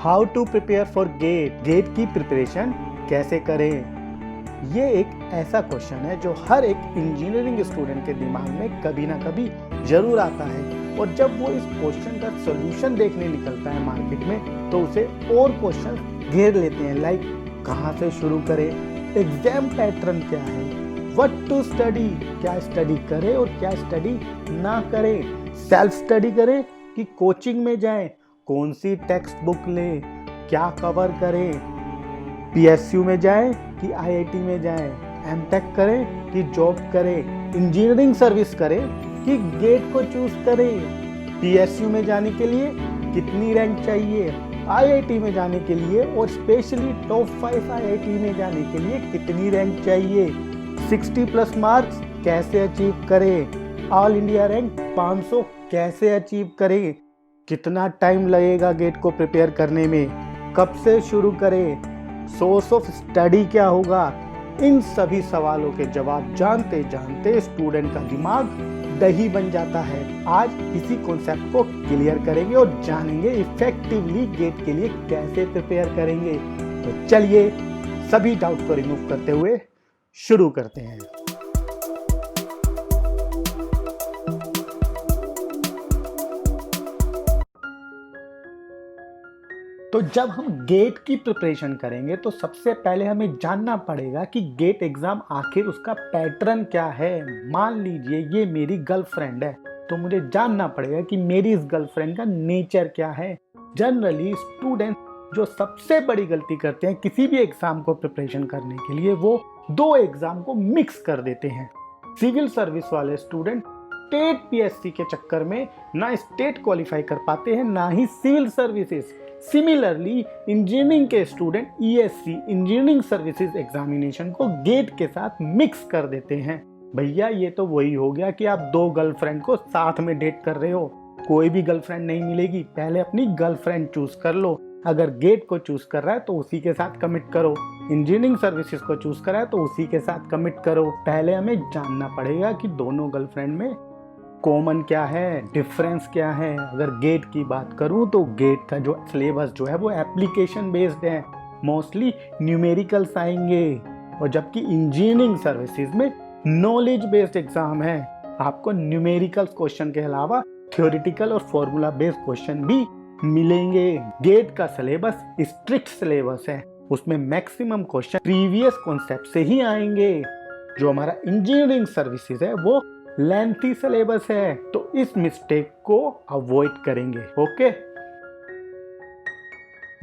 How to prepare for GATE, GATE की preparation कैसे करें। ये एक ऐसा क्वेश्चन है जो हर एक इंजीनियरिंग स्टूडेंट के दिमाग में कभी ना कभी जरूर आता है, और जब वो इस क्वेश्चन का सॉल्यूशन देखने निकलता है मार्केट में तो उसे और क्वेश्चन घेर लेते हैं, लाइक कहाँ से शुरू करें, एग्जाम पैटर्न क्या है, व्हाट टू स्टडी, क्या स्टडी करें और क्या स्टडी ना करें, सेल्फ स्टडी करें कि कोचिंग में जाएं, कौन सी टेक्स्ट बुक लें, क्या कवर करें, पीएसयू में जाएं कि आईआईटी में जाएं, एमटेक करें कि जॉब करें, इंजीनियरिंग सर्विस करें कि गेट को चूज करें, पीएसयू में जाने के लिए कितनी रैंक चाहिए, आईआईटी में जाने के लिए और स्पेशली टॉप 5 आईआईटी में जाने के लिए कितनी रैंक चाहिए, 60+ मार्क्स कैसे अचीव करें, ऑल इंडिया रैंक 500 कैसे अचीव करें, कितना टाइम लगेगा गेट को प्रिपेयर करने में, कब से शुरू करें, सोर्स ऑफ स्टडी क्या होगा। इन सभी सवालों के जवाब जानते जानते स्टूडेंट का दिमाग दही बन जाता है। आज इसी कॉन्सेप्ट को क्लियर करेंगे और जानेंगे इफेक्टिवली गेट के लिए कैसे प्रिपेयर करेंगे। तो चलिए सभी डाउट को रिमूव करते हुए शुरू करते हैं। तो जब हम गेट की प्रिपरेशन करेंगे तो सबसे पहले हमें जानना पड़ेगा कि गेट एग्जाम आखिर उसका पैटर्न क्या है। मान लीजिए ये मेरी गर्लफ्रेंड है, तो मुझे जानना पड़ेगा कि मेरी इस गर्लफ्रेंड का नेचर क्या है। जनरली स्टूडेंट जो सबसे बड़ी गलती करते हैं किसी भी एग्जाम को प्रिपरेशन करने के लिए, वो 2 एग्जाम को मिक्स कर देते हैं। सिविल सर्विस वाले स्टूडेंट स्टेट पीएससी के चक्कर में ना स्टेट क्वालिफाई कर पाते हैं ना ही सिविल सर्विसेज। सिमिलरली इंजीनियरिंग के student ESC engineering services examination को गेट के साथ मिक्स कर देते हैं। भैया ये तो वही हो गया कि आप 2 गर्लफ्रेंड को साथ में डेट कर रहे हो, कोई भी गर्लफ्रेंड नहीं मिलेगी, पहले अपनी गर्लफ्रेंड चूज कर लो। अगर गेट को चूज कर रहा है तो उसी के साथ कमिट करो, इंजीनियरिंग सर्विसेज को चूज कर रहा है तो उसी के साथ कमिट करो। पहले हमें जानना पड़ेगा कि दोनों गर्लफ्रेंड में कॉमन क्या है, डिफरेंस क्या है। अगर गेट की बात करूं तो गेट का जो सिलेबस जो है वो एप्लीकेशन बेस्ड है, मोस्टली न्यूमेरिकल्स आएंगे, और जबकि इंजीनियरिंग सर्विसेज में नॉलेज बेस्ड एग्जाम है। आपको न्यूमेरिकल क्वेश्चन के अलावा थ्योरेटिकल और फॉर्मूला बेस्ड क्वेश्चन भी मिलेंगे। गेट का सिलेबस स्ट्रिक्ट सिलेबस है, उसमें मैक्सिमम क्वेश्चन प्रीवियस कॉन्सेप्ट से ही आएंगे। जो हमारा इंजीनियरिंग सर्विसेज है वो लेंथी सिलेबस है, तो इस मिस्टेक को अवॉइड करेंगे। ओके,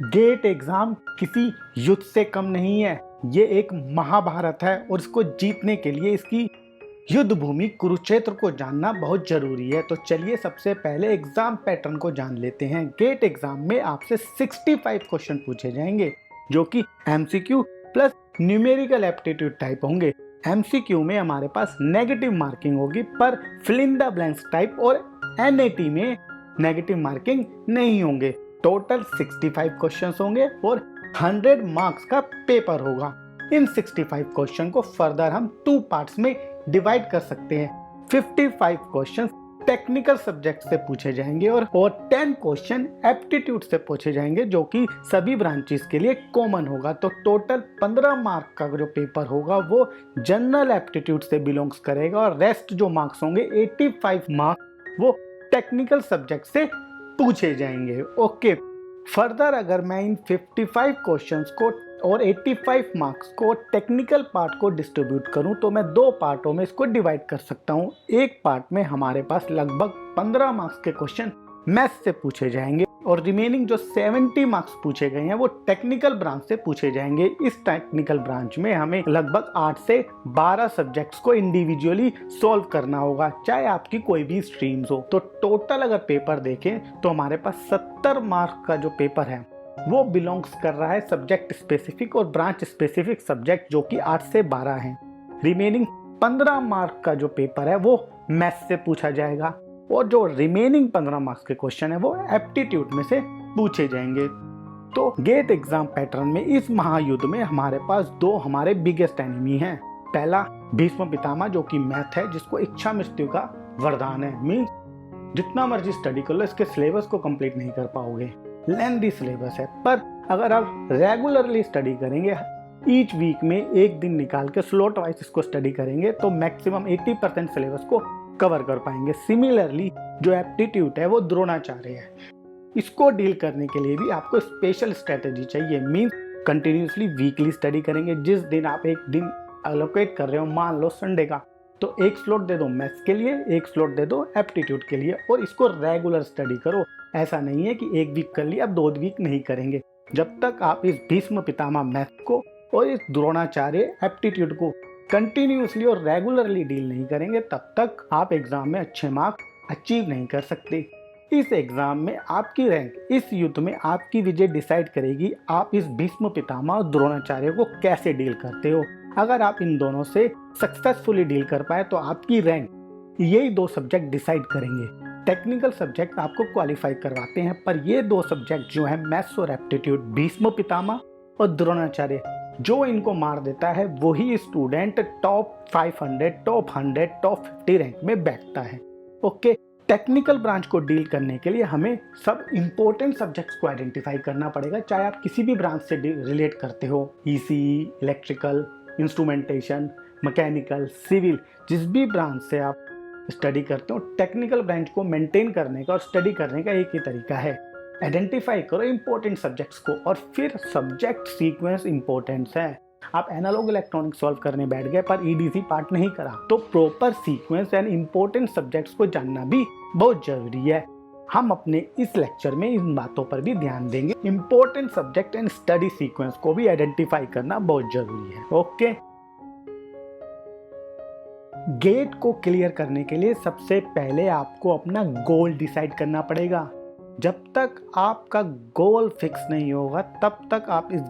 गेट एग्जाम किसी युद्ध से कम नहीं है, ये एक महाभारत है और इसको जीतने के लिए इसकी युद्ध भूमि कुरुक्षेत्र को जानना बहुत जरूरी है। तो चलिए सबसे पहले एग्जाम पैटर्न को जान लेते हैं। गेट एग्जाम में आपसे 65 क्वेश्चन पूछे जाएंगे जो कि MCQ plus numerical aptitude type होंगे। एमसीक्यू में हमारे पास नेगेटिव मार्किंग होगी पर fill in the blanks type, और एनएटी में नेगेटिव मार्किंग नहीं होंगे। टोटल 65 क्वेश्चंस होंगे और 100 मार्क्स का पेपर होगा। इन 65 क्वेश्चन को फर्दर हम 2 पार्ट्स में डिवाइड कर सकते हैं। 55 क्वेश्चन टेक्निकल सब्जेक्ट से पूछे जाएंगे और 10 क्वेश्चन एप्टीट्यूड से पूछे जाएंगे जो कि सभी ब्रांचेस के लिए कॉमन होगा। तो टोटल 15 मार्क का जो पेपर होगा वो जनरल एप्टीट्यूड से बिलोंग्स करेगा, और रेस्ट जो मार्क्स होंगे 85 मार्क्स वो टेक्निकल सब्जेक्ट से पूछे जाएंगे। ओके, फर्दर अगर मैं इन 55 क्वेश्चंस को और 85 मार्क्स को टेक्निकल पार्ट को डिस्ट्रीब्यूट करूं तो मैं 2 पार्टों में इसको डिवाइड कर सकता हूं। एक पार्ट में हमारे पास लगभग 15 मार्क्स के क्वेश्चन मैथ्स से पूछे जाएंगे और रिमेनिंग जो 70 मार्क्स पूछे गए हैं वो टेक्निकल ब्रांच से पूछे जाएंगे। इस टेक्निकल ब्रांच में हमें लगभग 8 से 12 सब्जेक्ट्स को इंडिविजुअली सॉल्व करना होगा, चाहे आपकी कोई भी स्ट्रीम्स हो। तो टोटल अगर पेपर देखें तो हमारे पास 70 मार्क्स का जो पेपर है वो बिलोंग्स कर रहा है सब्जेक्ट स्पेसिफिक और ब्रांच स्पेसिफिक सब्जेक्ट जो कि 8 से 12 हैं। रिमेनिंग 15 मार्क का जो पेपर है वो मैथ्स से पूछा जाएगा, और जो रिमेनिंग 15 मार्क्स के क्वेश्चन है वो एप्टीट्यूड में से पूछे जाएंगे। तो गेट एग्जाम पैटर्न में इस महायुद्ध में हमारे पास 2 हमारे बिगेस्ट एनिमी हैं। पहला भीष्म पितामह जो कि मैथ है, जिसको इच्छा मृत्यु का वरदान है, मीन्स जितना मर्जी स्टडी कर लो, इसके सिलेबस को कंप्लीट नहीं कर पाओगे, लेंथी सिलेबस है। पर अगर आप रेगुलरली स्टडी करेंगे, ईच वीक में एक दिन निकाल के स्लॉट वाइज इसको स्टडी करेंगे, तो मैक्सिमम 80% सिलेबस को कवर कर पाएंगे। सिमिलरली जो एप्टीट्यूड है वो द्रोणाचार्य है, इसको डील करने के लिए भी आपको स्पेशल स्ट्रेटेजी चाहिए। मीन्स कंटिन्यूसली वीकली स्टडी करेंगे। जिस दिन आप एक दिन एलोकेट कर रहे हो, मान लो संडे का, तो एक स्लॉट दे दो मैथ्स के लिए, एक स्लॉट दे दो एप्टीट्यूड के लिए, और इसको रेगुलर स्टडी करो। ऐसा नहीं है कि एक वीक कर लिया अब 2 वीक नहीं करेंगे। जब तक आप इस भीष्म पितामह मैथ्स को और इस द्रोणाचार्य एप्टीट्यूड को कंटिन्यूसली और रेगुलरली डील नहीं करेंगे, तब तक आप एग्जाम में अच्छे मार्क्स अचीव नहीं कर सकते। इस एग्जाम में आपकी रैंक, इस युद्ध में आपकी विजय डिसाइड करेगी आप इस भीष्म पितामह और द्रोणाचार्य को कैसे डील करते हो। अगर आप इन दोनों से सक्सेसफुली डील कर पाए तो आपकी रैंक यही 2 सब्जेक्ट डिसाइड करेंगे। टेक्निकल सब्जेक्ट आपको क्वालिफाई करवाते हैं, पर ये 2 सब्जेक्ट जो है मैथ्स और एप्टीट्यूड, भीष्म पितामह और द्रोणाचार्य, जो इनको मार देता है वही student top 500, top 100, top 50 rank में बैठता है। ओके, टेक्निकल ब्रांच को डील करने के लिए हमें सब इंपॉर्टेंट सब्जेक्ट्स को आइडेंटिफाई करना पड़ेगा, चाहे आप किसी भी ब्रांच से रिलेट करते हो, ECE, electrical, instrumentation, mechanical, civil, जिस भी ब्रांच से आप स्टडी करते हो, टेक्निकल ब्रांच को मेंटेन करने का और स्टडी करने का एक ही तरीका है, आइडेंटिफाई करो इंपॉर्टेंट सब्जेक्ट्स को, और फिर सब्जेक्ट सीक्वेंस इंपॉर्टेंस है। आप एनालॉग इलेक्ट्रॉनिक्स सॉल्व करने बैठ गए पर ईडीसी पार्ट नहीं करा, तो proper sequence and important subjects को जानना भी बहुत जरूरी है। हम अपने इस लेक्चर में इन बातों पर भी ध्यान देंगे। Important subject and study sequence को भी आइडेंटिफाई करना बहुत जरूरी है। ओके, गेट को क्लियर करने के लिए सबसे पहले आपको अपना गोल डिसाइड करना पड़ेगा। जब तक आपका गोल फिक्स नहीं होगा तब तक आप इस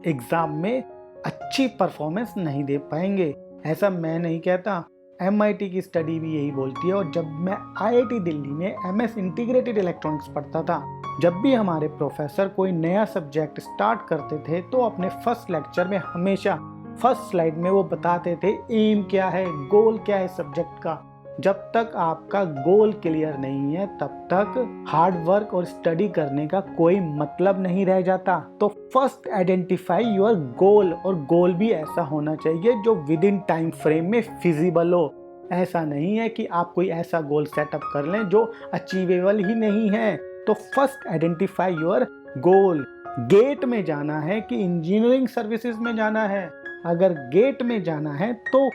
एग्जाम में अच्छी परफॉर्मेंस नहीं दे पाएंगे। ऐसा मैं नहीं कहता, MIT की स्टडी भी यही बोलती है। और जब मैं IIT दिल्ली में MS इंटीग्रेटेड इलेक्ट्रॉनिक्स पढ़ता था, जब भी हमारे प्रोफेसर कोई नया सब्जेक्ट स्टार्ट करते थे तो अपने फर्स्ट लेक्चर में हमेशा फर्स्ट स्लाइड में वो बताते थे एम क्या है, गोल क्या है सब्जेक्ट का। जब तक आपका गोल क्लियर नहीं है तब तक हार्ड वर्क और स्टडी करने का कोई मतलब नहीं रह जाता। तो फर्स्ट आइडेंटिफाई योर गोल, और गोल भी ऐसा होना चाहिए जो विद इन टाइम फ्रेम में फिजिबल हो। ऐसा नहीं है कि आप कोई ऐसा गोल सेटअप कर लें जो अचीवेबल ही नहीं है। तो first identify your goal. GATE में जाना है कि इंजीनियरिंग सर्विसेज में जाना है? अगर गेट में जाना है तो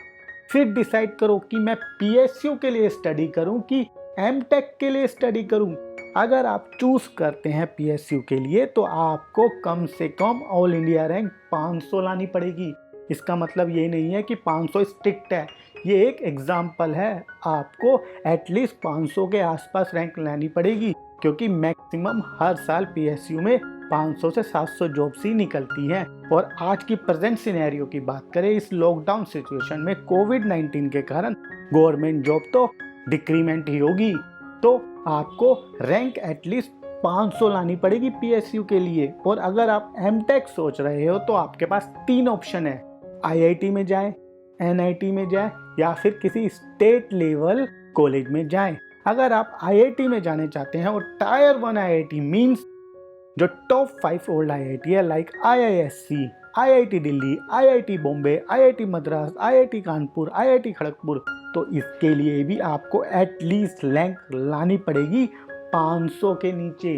फिर डिसाइड करो कि मैं PSU के लिए स्टडी करूं कि MTech के लिए स्टडी करूं। अगर आप चूज करते हैं PSU के लिए तो आपको कम से कम ऑल इंडिया रैंक 500 लानी पड़ेगी। इसका मतलब ये नहीं है कि 500 स्ट्रिक्ट है, ये एक एग्जाम्पल है। आपको एटलीस्ट 500 के आसपास रैंक लानी पड़ेगी, क्योंकि मैक्सिमम हर साल PSU में 500 से 700 जॉब्स ही निकलती हैं। और आज की प्रेजेंट सिनेरियो की बात करें, इस लॉकडाउन सिचुएशन में कोविड-19 के कारण गवर्नमेंट जॉब तो डिक्रीमेंट ही होगी। तो आपको रैंक एटलीस्ट 500 लानी पड़ेगी PSU के लिए। और अगर आप MTech सोच रहे हो तो आपके पास 3 ऑप्शन है, IIT में जाएं, NIT में जाएं, या फिर किसी स्टेट लेवल कॉलेज में जाएं। अगर आप IIT में जाने चाहते हैं, और टायर 1 IIT मीन्स जो टॉप 5 ओल्ड IIT है, like IISc, IIT Delhi, IIT Bombay, IIT Madras, IIT Kanpur, IIT Kharagpur, तो इसके लिए भी आपको एटलीस्ट रैंक लानी पड़ेगी 500 के नीचे।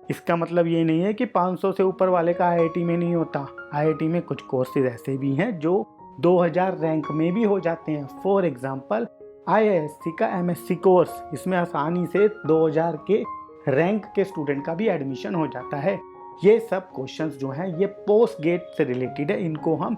इसका मतलब ये नहीं है कि 500 से ऊपर वाले का IIT में नहीं होता। IIT में कुछ कोर्सेज ऐसे भी हैं जो 2000 रैंक में भी हो जाते हैं। फॉर एग्जाम्पल IISc का MSc कोर्स, इसमें आसानी से 2000 के रैंक के स्टूडेंट का भी एडमिशन हो जाता है। ये सब क्वेश्चंस जो हैं ये पोस्ट गेट से रिलेटेड है, इनको हम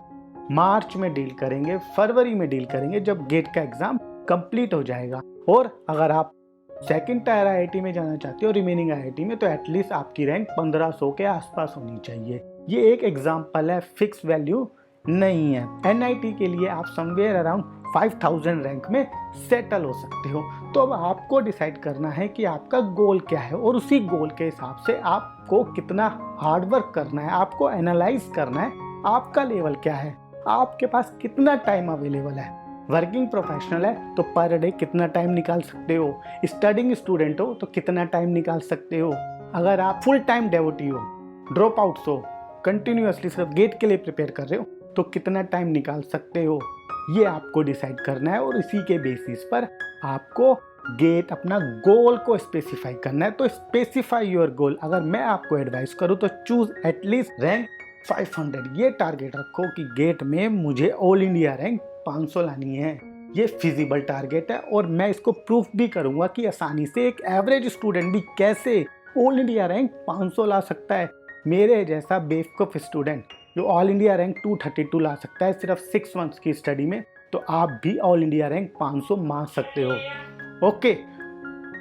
मार्च में डील करेंगे, फरवरी में डील करेंगे जब गेट का एग्जाम कंप्लीट हो जाएगा। और अगर आप सेकंड टायर IIT में जाना चाहते हो रिमेनिंग IIT में, तो एटलीस्ट आपकी रैंक 1500 के आसपास होनी चाहिए। ये एक एग्जाम्पल है, फिक्स वैल्यू नहीं है। NIT के लिए आप समवेयर अराउंड 5000 रैंक में सेटल हो सकते हो। तो अब आपको डिसाइड करना है कि आपका गोल क्या है, और उसी गोल के हिसाब से आपको कितना हार्डवर्क करना है, आपको एनालाइज करना है आपका लेवल क्या है, आपके पास कितना टाइम अवेलेबल है। वर्किंग प्रोफेशनल है तो पर डे कितना टाइम निकाल सकते हो, स्टडिंग स्टूडेंट हो तो कितना टाइम निकाल सकते हो, अगर आप फुल टाइम डेवोटी हो, ड्रॉप आउट्स हो, कंटिन्यूअसली सिर्फ गेट के लिए प्रिपेयर कर रहे हो तो कितना टाइम निकाल सकते हो, ये आपको डिसाइड करना है। और इसी के बेसिस पर आपको गेट अपना गोल को स्पेसिफाई करना है। तो स्पेसिफाई योर गोल। अगर मैं आपको एडवाइस करूँ तो चूज एटलीस्ट रैंक 500। ये टारगेट रखो कि गेट में मुझे ऑल इंडिया रैंक 500 लानी है। ये फिजिबल टारगेट है और मैं इसको प्रूफ भी करूंगा कि आसानी से एक एवरेज स्टूडेंट भी कैसे ऑल इंडिया रैंक 500 ला सकता है। मेरे जैसा बेवकूफ स्टूडेंट जो ऑल इंडिया रैंक 232 ला सकता है सिर्फ 6 मंथ्स की स्टडी में, तो आप भी ऑल इंडिया रैंक 500 मान सकते हो। ओके,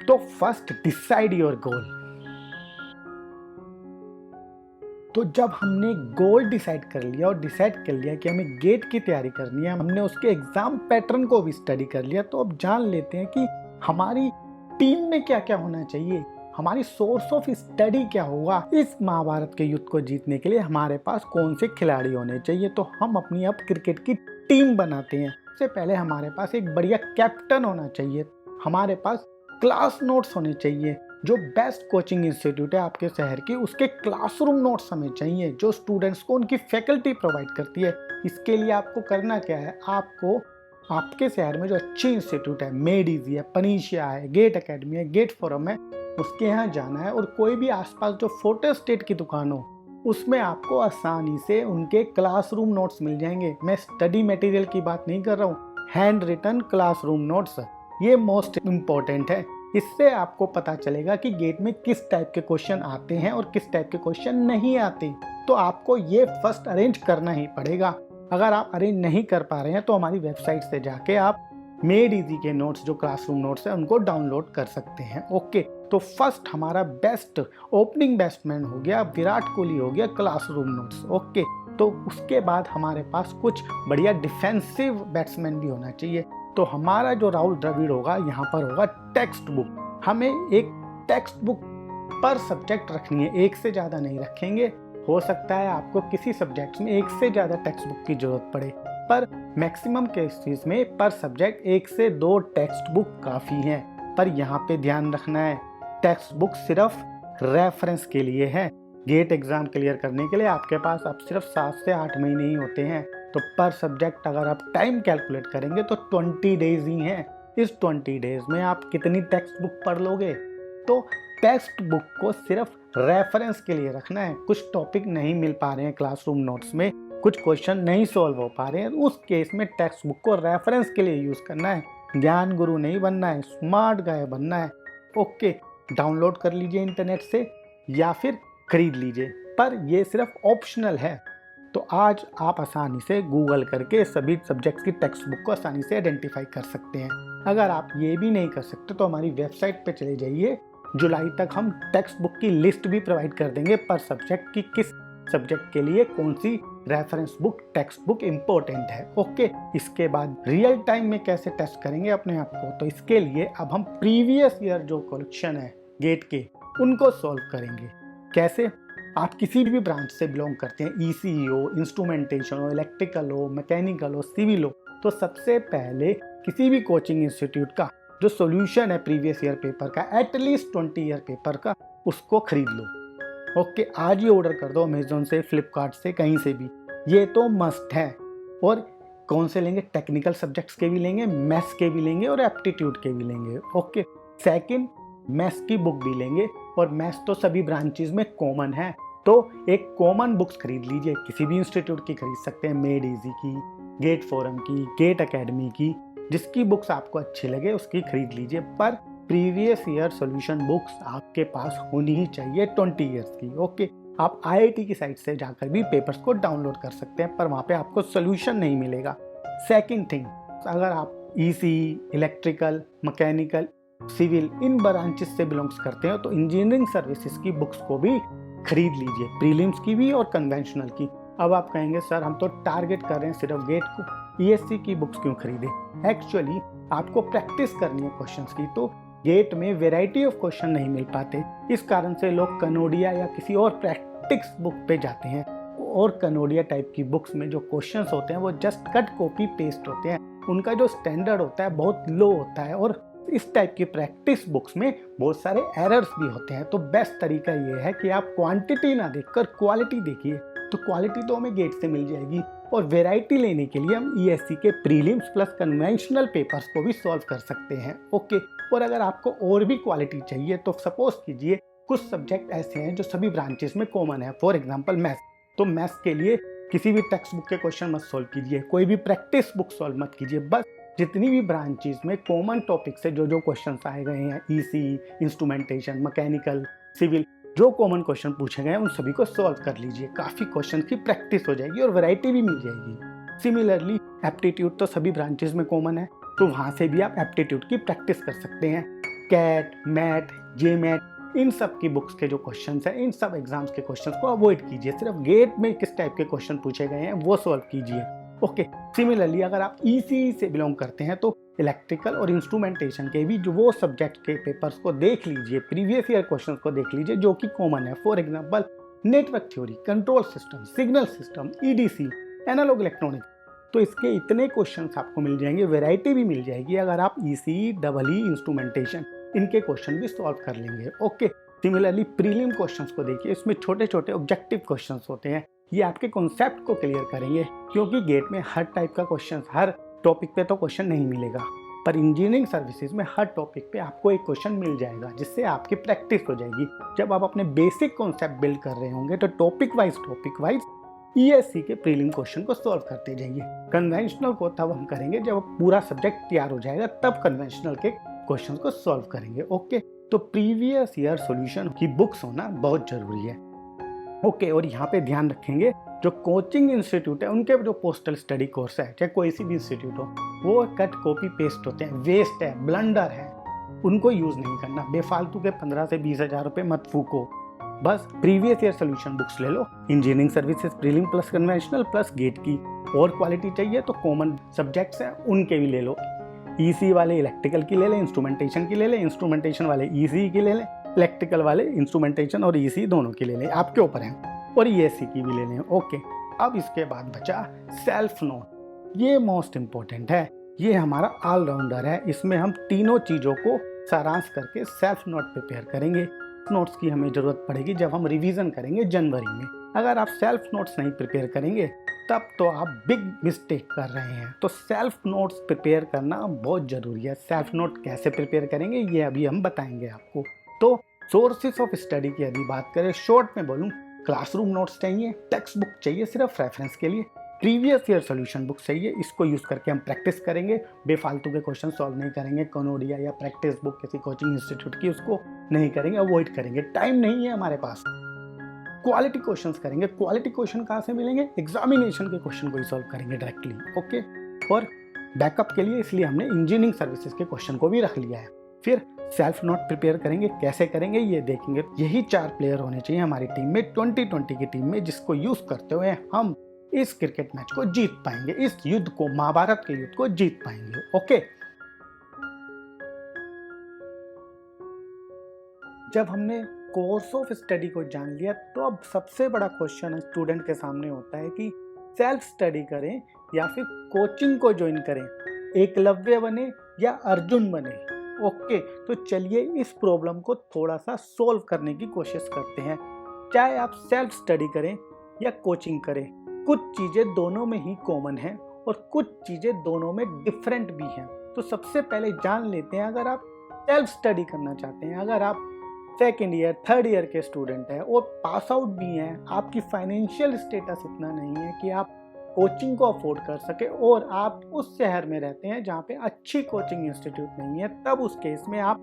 तो फर्स्ट डिसाइड योर गोल। तो जब हमने गोल डिसाइड कर लिया और डिसाइड कर लिया कि हमें गेट की तैयारी करनी है, हमने उसके एग्जाम पैटर्न को भी स्टडी कर लिया, तो अब जान लेते हैं कि हमारी टीम में क्या क्या होना चाहिए, हमारी सोर्स ऑफ स्टडी क्या होगा। इस महाभारत के युद्ध को जीतने के लिए हमारे पास कौन से खिलाड़ी होने चाहिए। तो हम अपनी अब क्रिकेट की टीम बनाते हैं। सबसे पहले हमारे पास एक बढ़िया कैप्टन होना चाहिए, हमारे पास क्लास नोट्स होने चाहिए। जो बेस्ट कोचिंग इंस्टीट्यूट है आपके शहर की, उसके क्लासरूम नोट्स हमें चाहिए जो स्टूडेंट्स को उनकी फैकल्टी प्रोवाइड करती है। इसके लिए आपको करना क्या है, आपको आपके शहर में जो अच्छी इंस्टीट्यूट है, मेड इजी है, पनीशिया है, गेट एकेडमी है, गेट फोरम है, उसके यहाँ जाना है। और कोई भी आसपास जो फोटो स्टेट की दुकान हो उसमें आपको आसानी से उनके क्लासरूम नोट्स मिल जाएंगे। मैं स्टडी मटेरियल की बात नहीं कर रहा हूँ, हैंड रिटन क्लासरूम नोट्स, ये मोस्ट इम्पोर्टेंट है। इससे आपको पता चलेगा कि गेट में किस टाइप के क्वेश्चन आते हैं और किस टाइप के क्वेश्चन नहीं आते। तो आपको ये फर्स्ट अरेंज करना ही पड़ेगा। अगर आप अरेंज नहीं कर पा रहे हैं तो हमारी वेबसाइट से जाके आप मेड इजी के नोट्स जो क्लासरूम नोट्स है उनको डाउनलोड कर सकते हैं। ओके, तो फर्स्ट हमारा बेस्ट ओपनिंग बैट्समैन हो गया विराट कोहली, हो गया क्लासरूम नोट्स। ओके, तो उसके बाद हमारे पास कुछ बढ़िया डिफेंसिव बैट्समैन भी होना चाहिए। तो हमारा जो राहुल द्रविड़ होगा यहाँ पर होगा टेक्स्ट बुक। हमें एक टेक्स्ट बुक पर सब्जेक्ट रखनी है, एक से ज़्यादा नहीं रखेंगे। हो सकता है आपको किसी सब्जेक्ट में एक से ज़्यादा टेक्स्ट बुक की जरूरत पड़े, पर मैक्सिमम केसेस में पर सब्जेक्ट 1 से 2 टेक्स्ट बुक काफ़ी हैं। पर यहाँ पे ध्यान रखना है, टेक्स्ट बुक सिर्फ रेफरेंस के लिए है। गेट एग्जाम क्लियर करने के लिए आपके पास अब सिर्फ 7 से 8 महीने ही होते हैं। तो पर सब्जेक्ट अगर आप टाइम कैलकुलेट करेंगे तो 20 डेज ही हैं। इस 20 डेज में आप कितनी टेक्स्ट बुक पढ़ लोगे? तो टेक्स्ट बुक को सिर्फ रेफरेंस के लिए रखना है। कुछ टॉपिक नहीं मिल पा रहे हैं क्लासरूम नोट्स में, कुछ क्वेश्चन नहीं सॉल्व हो पा रहे हैं, उस केस में टेक्स्ट बुक को रेफरेंस के लिए यूज करना है। ज्ञान गुरु नहीं बनना है, स्मार्ट गाय बनना है। ओके, डाउनलोड कर लीजिए इंटरनेट से या फिर खरीद लीजिए, पर ये सिर्फ ऑप्शनल है। तो आज आप आसानी से गूगल करके सभी सब्जेक्ट्स की टेक्स्ट बुक को आसानी से आइडेंटिफाई कर सकते हैं। अगर आप ये भी नहीं कर सकते तो हमारी वेबसाइट पे चले जाइए। जुलाई तक हम टेक्स्ट बुक की लिस्ट भी प्रोवाइड कर देंगे पर सब्जेक्ट की, किस सब्जेक्ट के लिए कौन सी reference book textbook important है। ओके, इसके बाद रियल टाइम में कैसे टेस्ट करेंगे अपने आप को, तो इसके लिए अब हम प्रीवियस ईयर जो क्वेश्चन है गेट के उनको सॉल्व करेंगे। कैसे? आप किसी भी ब्रांच से बिलोंग करते हैं, ईसीई हो, इंस्ट्रूमेंटेशन हो, इलेक्ट्रिकल हो, मैकेनिकल हो, सिविल हो, तो सबसे पहले किसी भी कोचिंग इंस्टीट्यूट का जो सॉल्यूशन है प्रीवियस ईयर पेपर का, एटलीस्ट 20 ईयर पेपर का, उसको खरीद लो। ओके, आज ही ऑर्डर कर दो अमेजोन से, फ्लिपकार्ट से, कहीं से भी। ये तो मस्ट है। और कौन से लेंगे? टेक्निकल सब्जेक्ट्स के भी लेंगे, मैथ्स के भी लेंगे और एप्टीट्यूड के भी लेंगे। ओके, सेकंड मैथ्स की बुक भी लेंगे और मैथ्स तो सभी ब्रांचेस में कॉमन है, तो एक कॉमन बुक्स खरीद लीजिए। किसी भी इंस्टीट्यूट की खरीद सकते हैं, मेड इजी की, गेट फोरम की, गेट एकेडमी की, जिसकी बुक्स आपको अच्छी लगे उसकी खरीद लीजिए। पर प्रीवियस ईयर सॉल्यूशन बुक्स आपके पास होनी ही चाहिए 20 ईयर्स की। ओके, आप आईआईटी की साइट से जाकर भी पेपर्स को डाउनलोड कर सकते हैं, पर वहाँ पे आपको सॉल्यूशन नहीं मिलेगा। सेकंड थिंग, अगर आप ईसीई, इलेक्ट्रिकल, मैकेनिकल, सिविल इन ब्रांचेस से बिलोंग्स करते हैं तो इंजीनियरिंग सर्विसेज की बुक्स को भी खरीद लीजिए, प्रीलिम्स की भी और कन्वेंशनल की। अब आप कहेंगे सर हम तो टारगेट कर रहे हैं सिर्फ गेट को, ईएससी की बुक्स क्यों खरीदें? एक्चुअली आपको प्रैक्टिस करनी है क्वेश्चंस की, तो गेट में वैरायटी ऑफ क्वेश्चन नहीं मिल पाते। इस कारण से लोग कनोडिया या किसी और प्रैक्टिस बुक पे जाते हैं। और कनोडिया टाइप की बुक्स में जो क्वेश्चंस होते हैं वो जस्ट कट कॉपी पेस्ट होते हैं। उनका जो स्टैंडर्ड होता है बहुत लो होता है और इस टाइप की प्रैक्टिस बुक्स में बहुत सारे एरर्स भी होते हैं। तो बेस्ट तरीका ये है कि आप क्वांटिटी ना देखकर क्वालिटी देखिए। तो क्वालिटी तो हमें गेट से मिल जाएगी और वैरायटी लेने के लिए हम ईएससी के प्रीलिम्स प्लस कन्वेंशनल पेपर्स को भी सॉल्व कर सकते हैं। ओके, और अगर आपको और भी क्वालिटी चाहिए तो सपोज कीजिए कुछ सब्जेक्ट ऐसे हैं जो सभी ब्रांचेस में कॉमन है, फॉर एग्जाम्पल मैथ्स। तो मैथ्स के लिए किसी भी टेक्स्ट बुक के क्वेश्चन मत सॉल्व कीजिए, कोई भी प्रैक्टिस बुक सॉल्व मत कीजिए। बस जितनी भी ब्रांचेस में कॉमन टॉपिक से जो जो क्वेश्चन आए गए हैं, ईसी, इंस्ट्रूमेंटेशन, मैकेनिकल, सिविल, जो कॉमन क्वेश्चन पूछे गए हैं उन सभी को सॉल्व कर लीजिए। काफ़ी क्वेश्चन की प्रैक्टिस हो जाएगी और वैरायटी भी मिल जाएगी। सिमिलरली एप्टीट्यूड तो सभी ब्रांचेस में कॉमन है, तो वहाँ से भी आप एप्टीट्यूड की प्रैक्टिस कर सकते हैं। कैट, मैट, जेमैट, इन सब की बुक्स के जो क्वेश्चंस हैं, इन सब एग्जाम्स के क्वेश्चंस को अवॉइड कीजिए। सिर्फ गेट में किस टाइप के क्वेश्चन पूछे गए हैं वो सॉल्व कीजिए। ओके, सिमिलरली अगर आप ईसी से बिलोंग करते हैं तो इलेक्ट्रिकल और इंस्ट्रूमेंटेशन के भी जो वो सब्जेक्ट के पेपर्स को देख लीजिए, प्रीवियस ईयर क्वेश्चंस को देख लीजिए जो कि कॉमन है। For example network theory, control system, signal system, EDC, analogue electronics, तो इसके इतने क्वेश्चंस आपको मिल जाएंगे, वैरायटी भी मिल जाएगी अगर आप ईसी, डबल ई, इंस्ट्रूमेंटेशन इनके क्वेश्चन भी सॉल्व कर लेंगे। ओके, सिमिलरली प्रीलिम क्वेश्चंस को देखिए, इसमें छोटे छोटे ऑब्जेक्टिव क्वेश्चंस होते हैं, ये आपके कॉन्सेप्ट को क्लियर करेंगे, क्योंकि गेट में हर टाइप का क्वेश्चन, हर टॉपिक पे तो क्वेश्चन नहीं मिलेगा, पर इंजीनियरिंग सर्विसेज में हर टॉपिक पे आपको एक क्वेश्चन मिल जाएगा जिससे आपकी प्रैक्टिस हो जाएगी। जब आप अपने बेसिक कॉन्सेप्ट बिल्ड कर रहे होंगे तो टॉपिक वाइज ईएससी के प्रीलिम क्वेश्चन को सॉल्व करते जाइए। कन्वेंशनल को तब हम करेंगे जब पूरा सब्जेक्ट तैयार हो जाएगा, तब कन्वेंशनल के क्वेश्चन को सॉल्व करेंगे। ओके, तो प्रीवियस ईयर सॉल्यूशन की बुक्स होना बहुत जरूरी है। ओके, और यहाँ पे ध्यान रखेंगे जो कोचिंग इंस्टीट्यूट है उनके जो पोस्टल स्टडी कोर्स है, चाहे कोई सी भी इंस्टीट्यूट हो, वो कट कॉपी पेस्ट होते हैं, वेस्ट है, ब्लंडर है, उनको यूज नहीं करना। बेफालतू के 15 से 20 हज़ार रुपए मत फूको। बस प्रीवियस ईयर सोल्यूशन बुक्स ले लो, engineering services prelim plus conventional plus GATE की। और क्वालिटी चाहिए तो कॉमन सब्जेक्ट्स हैं उनके भी ले लो, ईसी वाले इलेक्ट्रिकल की ले लें, इंस्ट्रूमेंटेशन की ले लें, इंस्ट्रूमेंटेशन वाले ईसी की ले लें, इलेक्ट्रिकल वाले इंस्ट्रूमेंटेशन और ईसी दोनों की ले लें, आपके ऊपर है, और ईएससी की भी ले लें। ओके, अब इसके बाद बचा सेल्फ नोट। ये मोस्ट इम्पोर्टेंट है, ये हमारा ऑलराउंडर है, इसमें हम तीनों चीज़ों को सारांश करके सेल्फ नोट प्रिपेयर करेंगे। नोट्स की हमें ज़रूरत पड़ेगी जब हम रिवीजन करेंगे जनवरी में। अगर आप सेल्फ नोट्स नहीं प्रिपेयर करेंगे तब तो आप बिग मिस्टेक कर रहे हैं। तो सेल्फ नोट्स प्रिपेयर करना बहुत ज़रूरी है। सेल्फ नोट कैसे प्रिपेयर करेंगे ये अभी हम बताएंगे आपको। तो सोर्सेस ऑफ स्टडी की यदि बात करें, शॉर्ट में बोलूँ, क्लासरूम नोट्स चाहिए, टेक्स्ट बुक चाहिए सिर्फ रेफरेंस के लिए, प्रीवियस ईयर सोल्यूशन बुक चाहिए, इसको यूज़ करके हम प्रैक्टिस करेंगे, बेफालतू के क्वेश्चन सॉल्व नहीं करेंगे। कनोडिया या प्रैक्टिस बुक किसी कोचिंग इंस्टीट्यूट की उसको नहीं करेंगे, अवॉइड करेंगे, टाइम नहीं है हमारे पास। क्वालिटी क्वेश्चंस करेंगे। क्वालिटी क्वेश्चन कहाँ से मिलेंगे? एग्जामिनेशन के क्वेश्चन को ही सॉल्व करेंगे डायरेक्टली। ओके, और बैकअप के लिए इसलिए हमने इंजीनियरिंग सर्विसेज के क्वेश्चन को भी रख लिया है। फिर सेल्फ नोट प्रिपेयर करेंगे, कैसे करेंगे ये देखेंगे। यही 4 प्लेयर होने चाहिए हमारी टीम में, 2020 की टीम में, जिसको यूज करते हुए हम इस क्रिकेट मैच को जीत पाएंगे, इस युद्ध को, महाभारत के युद्ध को जीत पाएंगे। ओके, जब हमने कोर्स ऑफ स्टडी को जान लिया तो अब सबसे बड़ा क्वेश्चन स्टूडेंट के सामने होता है कि सेल्फ स्टडी करें या फिर कोचिंग को ज्वाइन करें, एकलव्य बने या अर्जुन बने। ओके, तो चलिए इस प्रॉब्लम को थोड़ा सा सॉल्व करने की कोशिश करते हैं। चाहे आप सेल्फ स्टडी करें या कोचिंग करें, कुछ चीज़ें दोनों में ही कॉमन हैं और कुछ चीज़ें दोनों में डिफरेंट भी हैं। तो सबसे पहले जान लेते हैं, अगर आप सेल्फ स्टडी करना चाहते हैं, अगर आप सेकेंड ईयर, थर्ड ईयर के स्टूडेंट हैं और पास आउट भी हैं, आपकी फाइनेंशियल स्टेटस इतना नहीं है कि आप कोचिंग को अफोर्ड कर सके और आप उस शहर में रहते हैं जहाँ पे अच्छी कोचिंग इंस्टीट्यूट नहीं है, तब उस केस में आप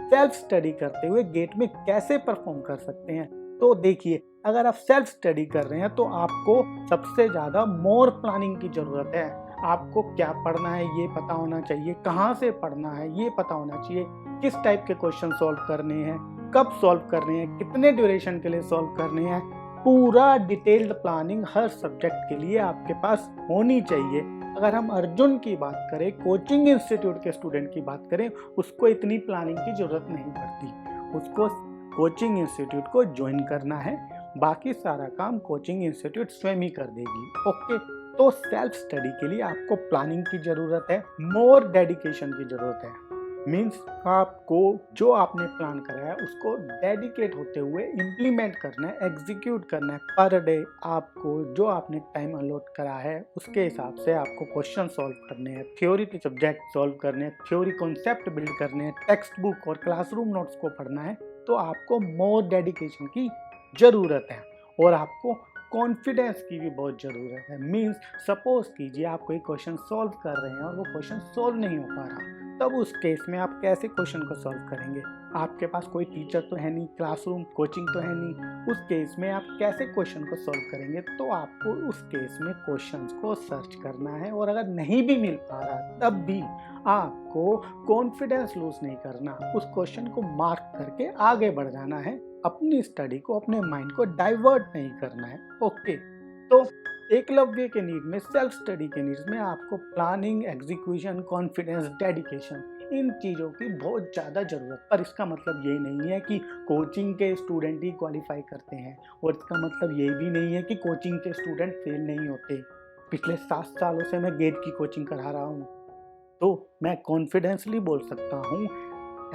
सेल्फ स्टडी करते हुए गेट में कैसे परफॉर्म कर सकते हैं। तो देखिए, अगर आप सेल्फ स्टडी कर रहे हैं तो आपको सबसे ज़्यादा मोर प्लानिंग की ज़रूरत है। आपको क्या पढ़ना है ये पता होना चाहिए, कहाँ से पढ़ना है ये पता होना चाहिए, किस टाइप के क्वेश्चन सॉल्व करने हैं, कब सॉल्व करने हैं, कितने ड्यूरेशन के लिए सॉल्व करने हैं, पूरा डिटेल्ड प्लानिंग हर सब्जेक्ट के लिए आपके पास होनी चाहिए। अगर हम अर्जुन की बात करें, कोचिंग इंस्टीट्यूट के स्टूडेंट की बात करें, उसको इतनी प्लानिंग की ज़रूरत नहीं पड़ती, उसको कोचिंग इंस्टीट्यूट को ज्वाइन करना है, बाकी सारा काम कोचिंग इंस्टीट्यूट स्वयं ही कर देगी। ओके, तो सेल्फ स्टडी के लिए आपको प्लानिंग की ज़रूरत है, मोर डेडिकेशन की ज़रूरत है। मीन्स आपको जो आपने प्लान करा है उसको डेडिकेट होते हुए इम्प्लीमेंट करना है, एग्जीक्यूट करना है। पर डे आपको जो आपने टाइम अलॉट करा है उसके हिसाब से आपको क्वेश्चन सॉल्व करने हैं, थ्योरी के सब्जेक्ट सॉल्व करने हैं, थ्योरी कॉन्सेप्ट बिल्ड करने हैं, टेक्स्ट बुक और क्लासरूम नोट्स को पढ़ना है। तो आपको मोर डेडिकेशन की ज़रूरत है और आपको कॉन्फिडेंस की भी बहुत ज़रूरत है। मीन्स सपोज कीजिए आप कोई क्वेश्चन सॉल्व कर रहे हैं और वो क्वेश्चन सॉल्व नहीं हो पा रहा, तब उस केस में आप कैसे क्वेश्चन को सॉल्व करेंगे? आपके पास कोई टीचर तो है नहीं, क्लासरूम कोचिंग तो है नहीं, उस केस में आप कैसे क्वेश्चन को सॉल्व करेंगे? तो आपको उस केस में क्वेश्चंस को सर्च करना है और अगर नहीं भी मिल पा रहा तब भी आपको कॉन्फिडेंस लूज नहीं करना, उस क्वेश्चन को मार्क करके आगे बढ़ जाना है, अपनी स्टडी को, अपने माइंड को डाइवर्ट नहीं करना है। ओके, तो एकलव्य के नीड में, सेल्फ स्टडी के नीड्स में आपको प्लानिंग, एग्जीक्यूशन, कॉन्फिडेंस, डेडिकेशन, इन चीज़ों की बहुत ज़्यादा ज़रूरत। पर इसका मतलब ये नहीं है कि कोचिंग के स्टूडेंट ही क्वालिफाई करते हैं और इसका मतलब ये भी नहीं है कि कोचिंग के स्टूडेंट फेल नहीं होते। पिछले 7 सालों से मैं गेट की कोचिंग करा रहा हूँ, तो मैं कॉन्फिडेंसली बोल सकता हूँ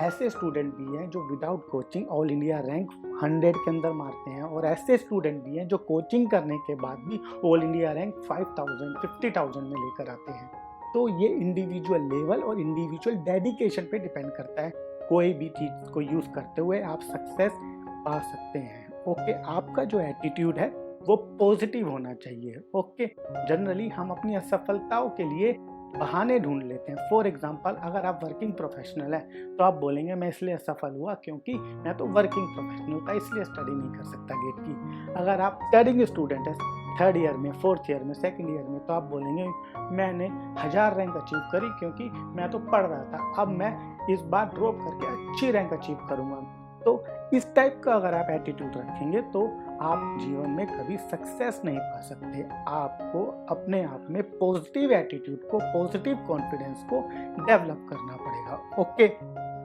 ऐसे स्टूडेंट भी हैं जो without coaching all India rank 100 के अंदर मारते हैं और ऐसे स्टूडेंट भी हैं जो कोचिंग करने के बाद भी ऑल इंडिया रैंक 5000 50,000 में लेकर आते हैं। तो ये इंडिविजुअल लेवल और इंडिविजुअल डेडिकेशन पे डिपेंड करता है। कोई भी चीज़ को यूज़ करते हुए आप सक्सेस पा सकते हैं। ओके, आपका जो एटीट्यूड है वो पॉजिटिव होना चाहिए। ओके, जनरली हम अपनी असफलताओं के लिए बहाने ढूंढ लेते हैं। फॉर एग्जाम्पल, अगर आप वर्किंग प्रोफेशनल हैं तो आप बोलेंगे मैं इसलिए असफल हुआ क्योंकि मैं तो वर्किंग प्रोफेशनल था, इसलिए स्टडी नहीं कर सकता गेट की। अगर आप स्टडिंग स्टूडेंट हैं 3rd ईयर में, 4th ईयर में, 2nd ईयर में, तो आप बोलेंगे मैंने 1000 रैंक अचीव करी क्योंकि मैं तो पढ़ रहा था, अब मैं इस बार ड्रॉप करके अच्छी रैंक अचीव करूँगा। तो इस टाइप का अगर आप एटीट्यूड रखेंगे तो आप जीवन में कभी सक्सेस नहीं पा सकते। आपको अपने आप में पॉजिटिव एटीट्यूड को, पॉजिटिव कॉन्फिडेंस को डेवलप करना पड़ेगा। ओके,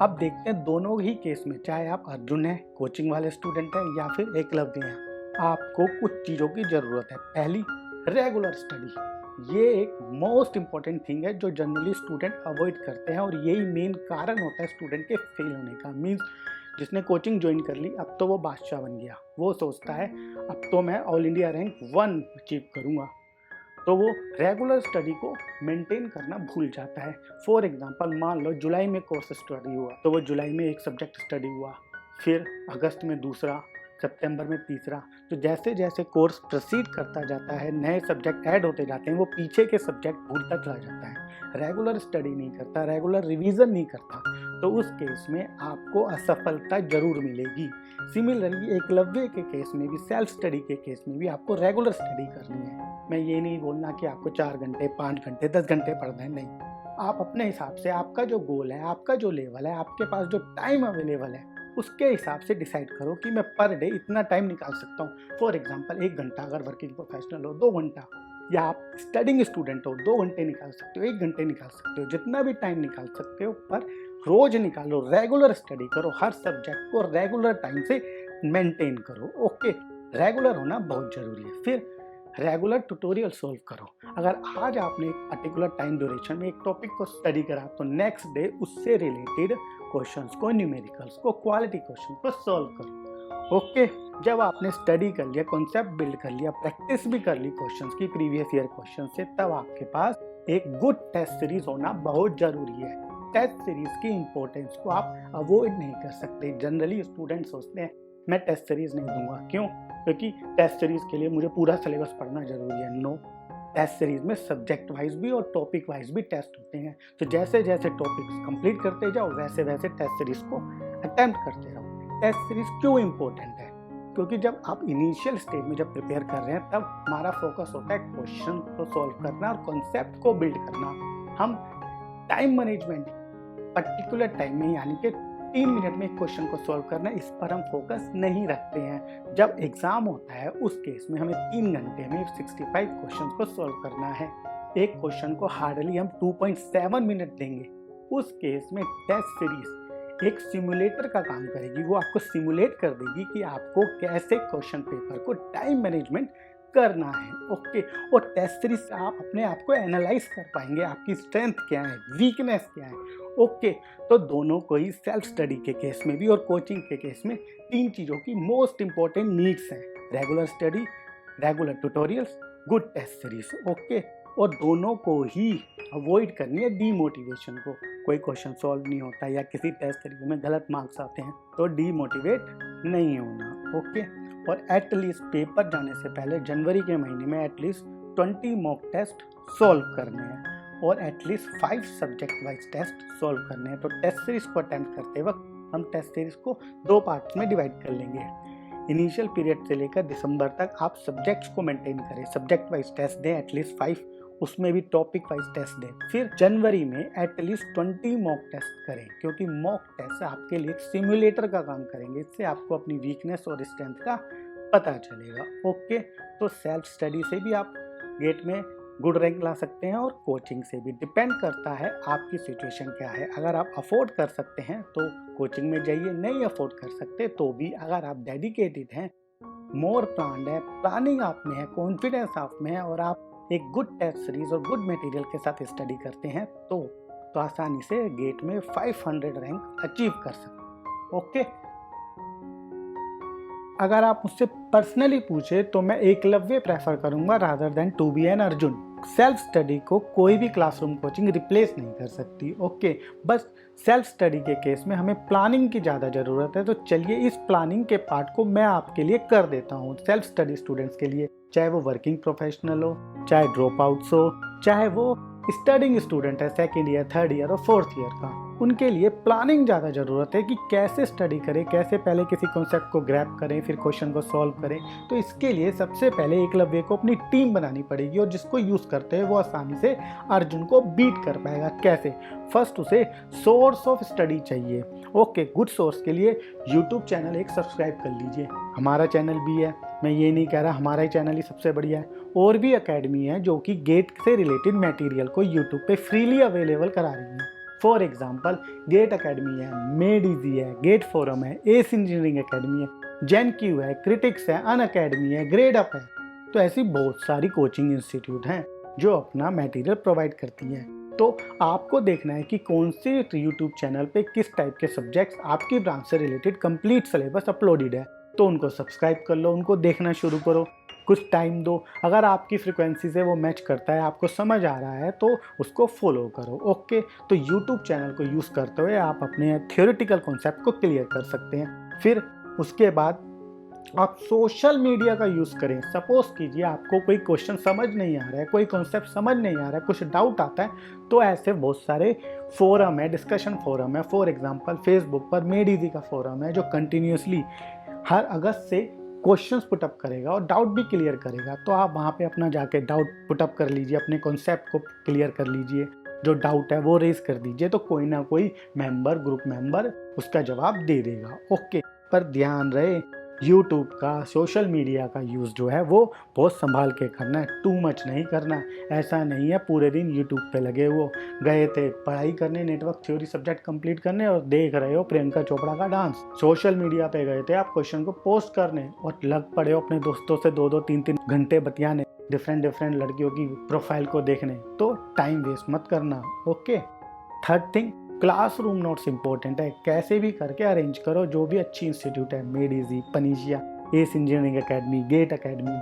अब देखते हैं दोनों ही केस में, चाहे आप अर्जुन हैं, कोचिंग वाले स्टूडेंट हैं, या फिर एकलव्य हैं, आपको कुछ चीज़ों की ज़रूरत है। पहली, रेगुलर स्टडी। ये एक मोस्ट इंपॉर्टेंट थिंग है जो जनरली स्टूडेंट अवॉइड करते हैं और यही मेन कारण होता है स्टूडेंट के फेल होने का। मीन्स जिसने कोचिंग ज्वाइन कर ली अब तो वो बादशाह बन गया, वो सोचता है अब तो मैं ऑल इंडिया रैंक 1 अचीव करूँगा, तो वो रेगुलर स्टडी को मेंटेन करना भूल जाता है। फॉर एग्जांपल, मान लो जुलाई में कोर्स स्टडी हुआ तो वो जुलाई में एक सब्जेक्ट स्टडी हुआ, फिर अगस्त में दूसरा, सितंबर में तीसरा। तो जैसे जैसे कोर्स प्रोसीड करता जाता है, नए सब्जेक्ट ऐड होते जाते हैं, वो पीछे के सब्जेक्ट भूलता चला जाता है, रेगुलर स्टडी नहीं करता, रेगुलर रिवीजन नहीं करता, तो उस केस में आपको असफलता जरूर मिलेगी। सिमिलरली एकलव्य के केस में भी, सेल्फ स्टडी के केस में भी आपको रेगुलर स्टडी करनी है। मैं ये नहीं बोलना कि आपको 4 घंटे, 5 घंटे, 10 घंटे पढ़ना है, नहीं। आप अपने हिसाब से, आपका जो गोल है, आपका जो लेवल है, आपके पास जो टाइम अवेलेबल है, उसके हिसाब से डिसाइड करो कि मैं पर डे इतना टाइम निकाल सकता हूँ। फॉर एग्जांपल 1 घंटा अगर वर्किंग प्रोफेशनल हो, 2 घंटा, या आप स्टडिंग स्टूडेंट हो 2 घंटे निकाल सकते हो, 1 घंटे निकाल सकते हो, जितना भी टाइम निकाल सकते हो, पर रोज निकालो, रेगुलर स्टडी करो, हर सब्जेक्ट को रेगुलर टाइम से मेंटेन करो। ओके, रेगुलर होना बहुत जरूरी है। फिर रेगुलर ट्यूटोरियल सॉल्व करो। अगर आज आपने एक पर्टिकुलर टाइम ड्यूरेशन में एक टॉपिक को स्टडी करा तो नेक्स्ट डे उससे रिलेटेड क्वेश्चंस को, न्यूमेरिकल्स को, क्वालिटी क्वेश्चन को सॉल्व करो। ओके, जब आपने स्टडी कर लिया, कॉन्सेप्ट बिल्ड कर लिया, प्रैक्टिस भी कर ली क्वेश्चंस की, प्रीवियस ईयर क्वेश्चन से, तब आपके पास एक गुड टेस्ट सीरीज होना बहुत जरूरी है। टेस्ट सीरीज की इंपॉर्टेंस को आप अवॉइड नहीं कर सकते। जनरली स्टूडेंट सोचते हैं मैं टेस्ट सीरीज नहीं दूंगा, क्यों? क्योंकि टेस्ट सीरीज के लिए मुझे पूरा सिलेबस पढ़ना जरूरी है। नो, टेस्ट सीरीज में सब्जेक्ट वाइज भी और टॉपिक वाइज भी टेस्ट होते हैं। तो जैसे जैसे टॉपिक्स कंप्लीट करते जाओ वैसे वैसे टेस्ट सीरीज को अटेम्प्ट करते रहो। टेस्ट सीरीज क्यों इंपॉर्टेंट है? क्योंकि जब आप इनिशियल स्टेज में जब प्रिपेयर कर रहे हैं तब हमारा फोकस होता है क्वेश्चन को सॉल्व करना और कॉन्सेप्ट को बिल्ड करना। हम टाइम मैनेजमेंट, पर्टिकुलर टाइम में, यानी कि 3 मिनट में क्वेश्चन को सॉल्व करना, इस पर हम फोकस नहीं रखते हैं। जब एग्जाम होता है उस केस में हमें 3 घंटे में 65 क्वेश्चन को सॉल्व करना है। एक क्वेश्चन को हार्डली हम 2.7 मिनट देंगे। उस केस में टेस्ट सीरीज एक सिमुलेटर का काम करेगी। वो आपको सिमुलेट कर देगी कि आपको कैसे क्वेश्चन पेपर को टाइम मैनेजमेंट करना है। ओके, और टेस्ट सीरीज से आप अपने आप को एनालाइज कर पाएंगे, आपकी स्ट्रेंथ क्या है, वीकनेस क्या है। ओके, तो दोनों को ही सेल्फ स्टडी के केस में भी और कोचिंग के केस में 3 चीज़ों की मोस्ट इंपॉर्टेंट नीड्स हैं: regular study, regular tutorials, good test series. Okay, और दोनों को ही अवॉइड करनी है डीमोटिवेशन को। कोई क्वेश्चन सॉल्व नहीं होता या किसी टेस्ट सीरीज में गलत मार्क्स आते हैं तो डीमोटिवेट नहीं होना। ओके, और एटलीस्ट पेपर जाने से पहले जनवरी के महीने में एटलीस्ट 20 मॉक टेस्ट सॉल्व करने हैं और at least 5 subject wise test solve करने हैं। तो टेस्ट सीरीज को अटेम्प्ट करते वक्त हम टेस्ट सीरीज को 2 पार्ट्स में डिवाइड कर लेंगे। इनिशियल पीरियड से लेकर दिसंबर तक आप सब्जेक्ट्स को मेंटेन करें, सब्जेक्ट वाइज टेस्ट दें एटलीस्ट 5, उसमें भी टॉपिक वाइज टेस्ट दें। फिर जनवरी में एटलीस्ट 20 मॉक टेस्ट करें, क्योंकि मॉक टेस्ट आपके लिए एक सिमुलेटर का काम करेंगे। इससे आपको अपनी वीकनेस और स्ट्रेंथ का पता चलेगा। ओके, तो सेल्फ स्टडी से भी आप गेट में गुड रैंक ला सकते हैं और कोचिंग से भी। डिपेंड करता है आपकी सिचुएशन क्या है। अगर आप अफोर्ड कर सकते हैं तो कोचिंग में जाइए, नहीं अफोर्ड कर सकते तो भी अगर आप डेडिकेटेड हैं, मोर प्लान्ड है, प्लानिंग आप में है, कॉन्फिडेंस आप में है और आप एक गुड टेस्ट सीरीज और गुड मटेरियल के साथ स्टडी करते हैं तो आसानी से गेट में 500 रैंक अचीव कर सकते। ओके, अगर आप मुझसे पर्सनली पूछे तो मैं एकलव्य प्रेफर करूंगा rather than to be an Arjun. Self study को कोई भी क्लासरूम कोचिंग रिप्लेस नहीं कर सकती। ओके, बस सेल्फ स्टडी के केस में हमें प्लानिंग की ज़्यादा ज़रूरत है। तो चलिए इस प्लानिंग के पार्ट को मैं आपके लिए कर देता हूँ सेल्फ स्टडी स्टूडेंट्स के लिए, चाहे वो वर्किंग प्रोफेशनल हो, चाहे ड्रॉप आउट्स हो, चाहे वो स्टडिंग स्टूडेंट है 2nd ईयर, 3rd ईयर और 4th ईयर का। उनके लिए प्लानिंग ज़्यादा ज़रूरत है कि कैसे स्टडी करें, कैसे पहले किसी कॉन्सेप्ट को ग्रैब करें, फिर क्वेश्चन को सॉल्व करें। तो इसके लिए सबसे पहले एकलव्य को अपनी टीम बनानी पड़ेगी और जिसको यूज़ करते हैं वो आसानी से अर्जुन को बीट कर पाएगा। कैसे? फर्स्ट उसे सोर्स ऑफ स्टडी चाहिए। ओके, गुड सोर्स के लिए यूट्यूब चैनल एक सब्सक्राइब कर लीजिए। हमारा चैनल भी है, मैं ये नहीं कह रहा हमारा ही चैनल ही सबसे बढ़िया है। और भी एकेडमी है जो कि गेट से रिलेटेड मटेरियल को यूट्यूब पे फ्रीली अवेलेबल करा रही है। फॉर एग्जांपल गेट एकेडमी है, मेड इजी है, गेट फोरम है, एस इंजीनियरिंग एकेडमी है, जेन क्यू है, क्रिटिक्स है, अन अकेडमी है, ग्रेड अप है। तो ऐसी बहुत सारी कोचिंग इंस्टीट्यूट हैं जो अपना मटेरियल प्रोवाइड करती हैं। तो आपको देखना है कि कौन से यूट्यूब चैनल पे किस टाइप के सब्जेक्ट्स आपकी ब्रांच से रिलेटेड कंप्लीट सिलेबस अपलोडेड है। तो उनको सब्सक्राइब कर लो, उनको देखना शुरू करो, कुछ टाइम दो। अगर आपकी फ्रिक्वेंसी से वो मैच करता है, आपको समझ आ रहा है तो उसको फॉलो करो। ओके, तो यूट्यूब चैनल को यूज़ करते हुए आप अपने थियोरेटिकल कॉन्सेप्ट को क्लियर कर सकते हैं। फिर उसके बाद आप सोशल मीडिया का यूज़ करें। सपोज कीजिए आपको कोई क्वेश्चन समझ नहीं आ रहा है, कोई कॉन्सेप्ट समझ नहीं आ रहा है, कुछ डाउट आता है, तो ऐसे बहुत सारे फोरम है, डिस्कशन फोरम है। फॉर एग्जांपल फेसबुक पर मेड इजी का फोरम है जो कंटिन्यूसली हर अगस्त से क्वेश्चंस पुटअप करेगा और डाउट भी क्लियर करेगा। तो आप वहाँ पे अपना जाके डाउट पुटअप कर लीजिए, अपने कॉन्सेप्ट को क्लियर कर लीजिए, जो डाउट है वो रेज कर दीजिए, तो कोई ना कोई मेंबर, ग्रुप मेंबर उसका जवाब दे देगा। ओके, पर ध्यान रहे यूट्यूब का, सोशल मीडिया का यूज़ जो है वो बहुत संभाल के करना है, टू मच नहीं करना। ऐसा नहीं है पूरे दिन यूट्यूब पे लगे वो गए थे पढ़ाई करने, नेटवर्क थ्योरी सब्जेक्ट कंप्लीट करने और देख रहे हो प्रियंका चोपड़ा का डांस। सोशल मीडिया पे गए थे आप क्वेश्चन को पोस्ट करने और लग पड़े हो अपने दोस्तों से 2-2, 3-3 घंटे बतियाने, डिफरेंट लड़कियों की प्रोफाइल को देखने। तो टाइम वेस्ट मत करना। Okay, third thing, classroom notes important है। कैसे भी करके अरेंज करो, जो भी अच्छी इंस्टीट्यूट है, मेड इजी, पनीशिया, एस इंजीनियरिंग एकेडमी,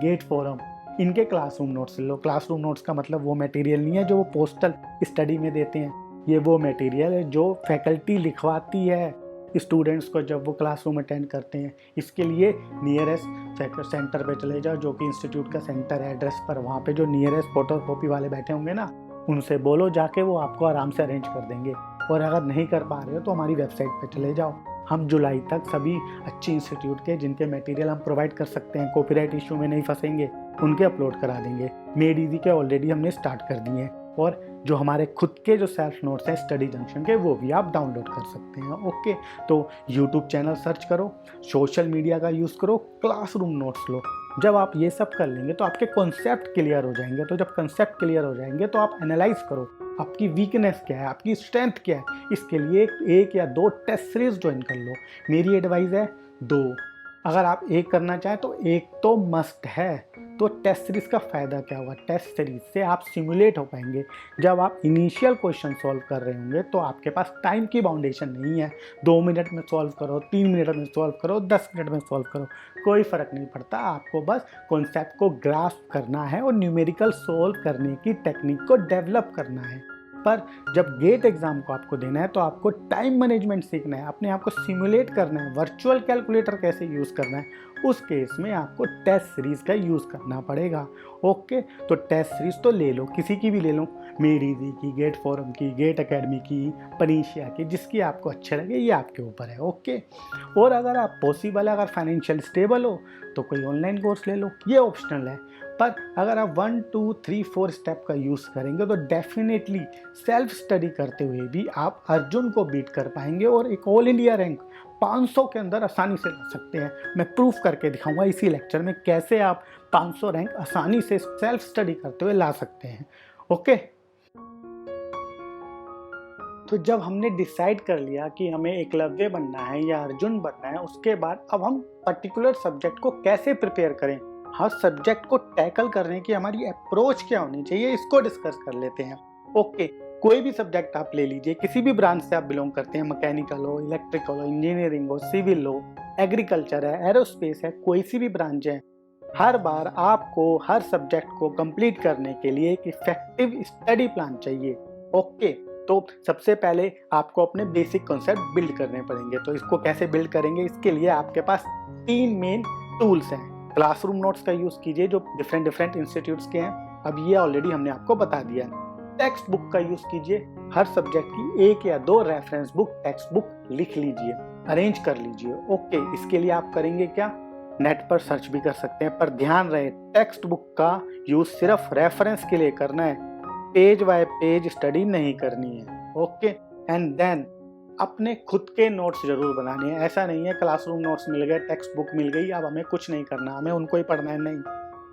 गेट फोरम, इनके क्लासरूम नोट्स लो। क्लासरूम नोट्स का मतलब वो मटेरियल नहीं है जो वो पोस्टल स्टडी में देते हैं, ये वो मटेरियल है जो फैकल्टी लिखवाती है स्टूडेंट्स को जब वो क्लासरूम अटेंड करते हैं। इसके लिए नियरेस्ट सेंटर पे चले जाओ, जो कि इंस्टीट्यूट का सेंटर है एड्रेस पर, वहाँ पे जो नियरेस्ट फोटोकॉपी वाले बैठे होंगे ना, उनसे बोलो जाके, वो आपको आराम से अरेंज कर देंगे। और अगर नहीं कर पा रहे हो तो हमारी वेबसाइट पे चले जाओ। हम जुलाई तक सभी अच्छी इंस्टीट्यूट के जिनके मटेरियल हम प्रोवाइड कर सकते हैं, कॉपीराइट इशू में नहीं फंसेंगे, उनके अपलोड करा देंगे। मेड इजी के ऑलरेडी हमने स्टार्ट कर दिए हैं और जो हमारे खुद के जो सेल्फ नोट्स हैं स्टडी जंक्शन के, वो भी आप डाउनलोड कर सकते हैं। ओके, तो यूट्यूब चैनल सर्च करो, सोशल मीडिया का यूज़ करो, क्लासरूम नोट्स लो। जब आप ये सब कर लेंगे तो आपके कॉन्सेप्ट क्लियर हो जाएंगे। तो जब कॉन्सेप्ट क्लियर हो जाएंगे तो आप एनालाइज करो आपकी वीकनेस क्या है, आपकी स्ट्रेंथ क्या है। इसके लिए एक या 2 टेस्ट सीरीज ज्वाइन कर लो। मेरी एडवाइस है 2, अगर आप एक करना चाहें तो एक तो मस्ट है। तो टेस्ट सीरीज का फ़ायदा क्या होगा? टेस्ट सीरीज से आप सिमुलेट हो पाएंगे। जब आप इनिशियल क्वेश्चन सॉल्व कर रहे होंगे तो आपके पास टाइम की बाउंडेशन नहीं है, 2 मिनट में सॉल्व करो, 3 मिनट में सॉल्व करो, 10 मिनट में सॉल्व करो, कोई फ़र्क नहीं पड़ता। आपको बस कॉन्सेप्ट को ग्रास्प करना है और न्यूमेरिकल सॉल्व करने की टेक्निक को डेवलप करना है। पर जब गेट एग्जाम को आपको देना है तो आपको टाइम मैनेजमेंट सीखना है, अपने आप को सिमुलेट करना है, वर्चुअल कैलकुलेटर कैसे यूज़ करना है, उस केस में आपको टेस्ट सीरीज़ का यूज़ करना पड़ेगा। ओके, तो टेस्ट सीरीज़ तो ले लो, किसी की भी ले लो, मेड इजी की, गेट फोरम की, गेट एकेडमी की, पनीशिया की, जिसकी आपको अच्छे लगे, ये आपके ऊपर है। ओके, और अगर आप पॉसिबल है, अगर फाइनेंशियल स्टेबल हो तो कोई ऑनलाइन कोर्स ले लो, ये ऑप्शनल है। पर अगर आप 1 2 3 4 स्टेप का यूज़ करेंगे तो डेफिनेटली सेल्फ स्टडी करते हुए भी आप अर्जुन को बीट कर पाएंगे और एक ऑल इंडिया रैंक 500 के अंदर आसानी से ला सकते हैं। मैं प्रूफ करके दिखाऊंगा इसी लेक्चर में कैसे आप 500 रैंक आसानी से सेल्फ स्टडी करते हुए ला सकते हैं। ओके, तो जब हमने डिसाइड कर लिया कि हमें एकलव्य बनना है या अर्जुन बनना है, उसके बाद अब हम पर्टिकुलर सब्जेक्ट को कैसे प्रिपेयर करें, हर सब्जेक्ट को टैकल करने की हमारी अप्रोच क्या होनी चाहिए, इसको डिस्कस कर लेते हैं। ओके, कोई भी सब्जेक्ट आप ले लीजिए, किसी भी ब्रांच से आप बिलोंग करते हैं, मैकेनिकल हो, इलेक्ट्रिकल हो, इंजीनियरिंग हो, सिविल हो, एग्रीकल्चर है, एरोस्पेस है, कोई सी भी ब्रांच है, हर बार आपको हर सब्जेक्ट को कंप्लीट करने के लिए एक इफेक्टिव स्टडी प्लान चाहिए। ओके, तो सबसे पहले आपको अपने बेसिक कॉन्सेप्ट बिल्ड करने पड़ेंगे। तो इसको कैसे बिल्ड करेंगे, इसके लिए आपके पास 3 मेन टूल्स हैं। क्लासरूम नोट्स का यूज कीजिए जो डिफरेंट इंस्टीट्यूट्स के हैं, अब ये ऑलरेडी हमने आपको बता दिया। टेक्स्ट बुक का यूज कीजिए, हर सब्जेक्ट की 1 या 2 रेफरेंस बुक, टेक्स्ट बुक लिख लीजिए, अरेंज कर लीजिए। ओके, इसके लिए आप करेंगे क्या, नेट पर सर्च भी कर सकते हैं, पर ध्यान रहे टेक्स्ट बुक का यूज सिर्फ रेफरेंस के लिए करना है, पेज बाय पेज स्टडी नहीं करनी है। ओके, एंड देन अपने खुद के नोट्स जरूर बनाने हैं। ऐसा नहीं है क्लासरूम नोट्स मिल गए, टेक्स्ट बुक मिल गई, अब हमें कुछ नहीं करना, हमें उनको ही पढ़ना है, नहीं।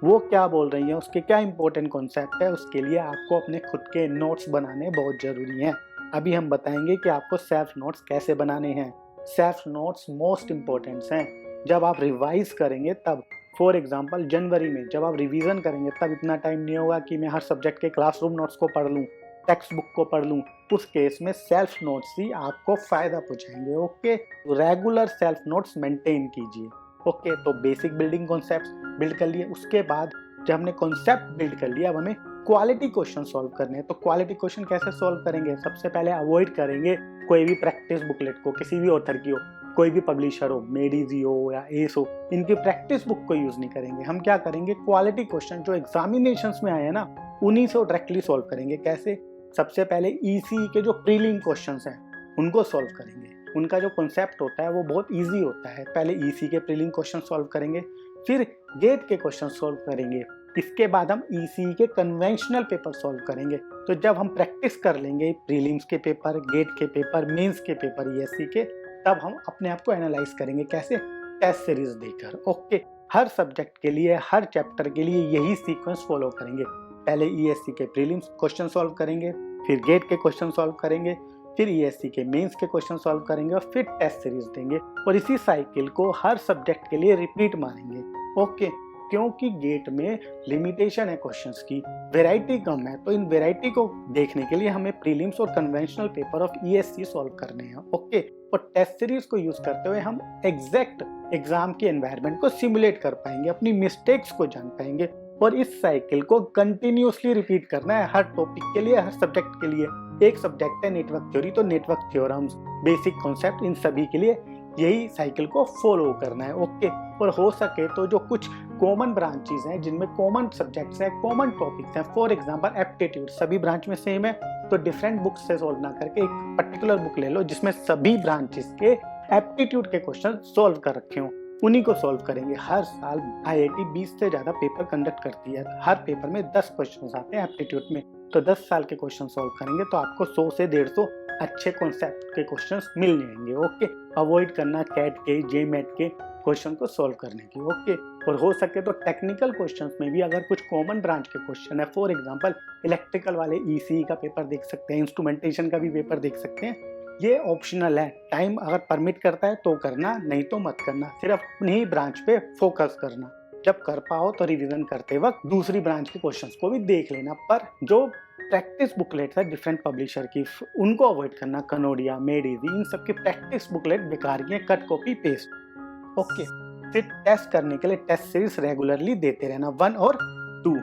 वो क्या बोल रही है, उसके क्या इंपॉर्टेंट कॉन्सेप्ट है, उसके लिए आपको अपने खुद के नोट्स बनाने बहुत जरूरी हैं। अभी हम बताएंगे कि आपको सेल्फ नोट्स कैसे बनाने हैं। सेल्फ नोट्स मोस्ट इंपॉर्टेंट्स हैं। जब आप रिवाइज करेंगे तब, फॉर एग्जाम्पल जनवरी में जब आप रिवीजन करेंगे तब इतना टाइम नहीं होगा कि मैं हर सब्जेक्ट के क्लासरूम नोट्स को पढ़ लूँ, टेक्स्ट बुक को पढ़ लूँ। उस केस में सेल्फ नोट्स ही आपको फायदा पहुंचाएंगे। Okay, regular self notes maintain कीजिए। ओके, तो बेसिक बिल्डिंग कॉन्सेप्ट्स बिल्ड कर लिए, उसके बाद जब हमने कॉन्सेप्ट बिल्ड कर लिया अब हमें क्वालिटी क्वेश्चन सॉल्व करने हैं। तो क्वालिटी क्वेश्चन कैसे सॉल्व करेंगे, सबसे पहले अवॉइड करेंगे कोई भी प्रैक्टिस बुकलेट को, किसी भी ऑथर की हो, कोई भी पब्लिशर हो, मेड इजी हो या एस हो, इनकी प्रैक्टिस बुक को यूज नहीं करेंगे। हम क्या करेंगे, क्वालिटी क्वेश्चन जो एग्जामिनेशंस में आए हैं ना, उन्हीं से डायरेक्टली सॉल्व करेंगे। कैसे, सबसे पहले ईसीई के जो प्रीलिम क्वेश्चंस हैं उनको सॉल्व करेंगे। उनका जो कॉन्सेप्ट होता है वो बहुत इजी होता है। पहले ईसी के प्रीलिम क्वेश्चन सॉल्व करेंगे, फिर गेट के क्वेश्चन सॉल्व करेंगे, इसके बाद हम ईसीई के कन्वेंशनल पेपर सॉल्व करेंगे। तो जब हम प्रैक्टिस कर लेंगे प्रीलिम्स के पेपर, गेट के पेपर, मेंस के पेपर ईएससी के, तब हम अपने आप को एनालाइज करेंगे कैसे, टेस्ट सीरीज देकर। ओके, हर सब्जेक्ट के लिए, हर चैप्टर के लिए यही सीक्वेंस फॉलो करेंगे। पहले ईएससी के प्रीलिम्स क्वेश्चन सॉल्व करेंगे, फिर गेट के क्वेश्चन सॉल्व करेंगे, फिर ईएससी के मेंस के क्वेश्चन सॉल्व करेंगे और फिर टेस्ट सीरीज देंगे, और इसी साइकिल को हर सब्जेक्ट के लिए रिपीट मारेंगे। ओके, क्योंकि गेट में लिमिटेशन है क्वेश्चंस की, वैरायटी कम है, तो इन वैरायटी को देखने के लिए हमें प्रीलिम्स और conventional paper of ESC solve करने हैं। ओके, और टेस्ट सीरीज को यूज करते हुए हम एग्जैक्ट एग्जाम के एनवायरनमेंट को सिमुलेट कर पाएंगे, अपनी मिस्टेक्स को जान पाएंगे, और इस साइकिल को कंटिन्यूअसली रिपीट करना है हर टॉपिक के लिए, हर सब्जेक्ट के लिए। एक सब्जेक्ट है नेटवर्क थ्योरी, तो नेटवर्क थ्योरम्स, बेसिक कॉन्सेप्ट, इन सभी के लिए यही साइकिल को फॉलो करना है। ओके, और हो सके तो जो कुछ कॉमन ब्रांचेस हैं जिनमें कॉमन सब्जेक्ट्स हैं, कॉमन टॉपिक्स हैं, फॉर एग्जांपल एप्टीट्यूड सभी ब्रांच में सेम है, तो डिफरेंट बुक्स से सॉल्व ना करके एक पर्टिकुलर बुक ले लो जिसमें सभी ब्रांचेस के एप्टीट्यूड के क्वेश्चन सॉल्व कर रखे हों, उन्हीं को सॉल्व करेंगे। हर साल आईआईटी 20 से ज्यादा पेपर कंडक्ट करती है, हर पेपर में 10 क्वेश्चन आते हैं एप्टीट्यूड में, तो 10 साल के क्वेश्चन सॉल्व करेंगे तो आपको 100 से 150 अच्छे कॉन्सेप्ट के क्वेश्चंस मिल जाएंगे। ओके, अवॉइड करना कैट के, जेमेट के क्वेश्चन को सॉल्व करने की। ओके, और हो सके तो टेक्निकल क्वेश्चंस में भी अगर कुछ कॉमन ब्रांच के क्वेश्चन है, फॉर एग्जांपल इलेक्ट्रिकल वाले ईसीई का पेपर देख सकते हैं, इंस्ट्रूमेंटेशन का भी पेपर देख सकते हैं, ये ऑप्शनल है। टाइम अगर परमिट करता है तो करना, नहीं तो मत करना, सिर्फ उन्हीं ब्रांच पे फोकस करना। जब कर पाओ तो रिवीजन करते वक्त दूसरी ब्रांच के क्वेश्चंस को भी देख लेना, पर जो प्रैक्टिस बुकलेट है डिफरेंट पब्लिशर की उनको अवॉइड करना। कनोडिया, मेड इजी, इन सब की प्रैक्टिस बुकलेट बेकार की है, कट कॉपी पेस्ट। ओके, फिर टेस्ट करने के लिए टेस्ट सीरीज रेगुलरली देते रहना, 1 और 2।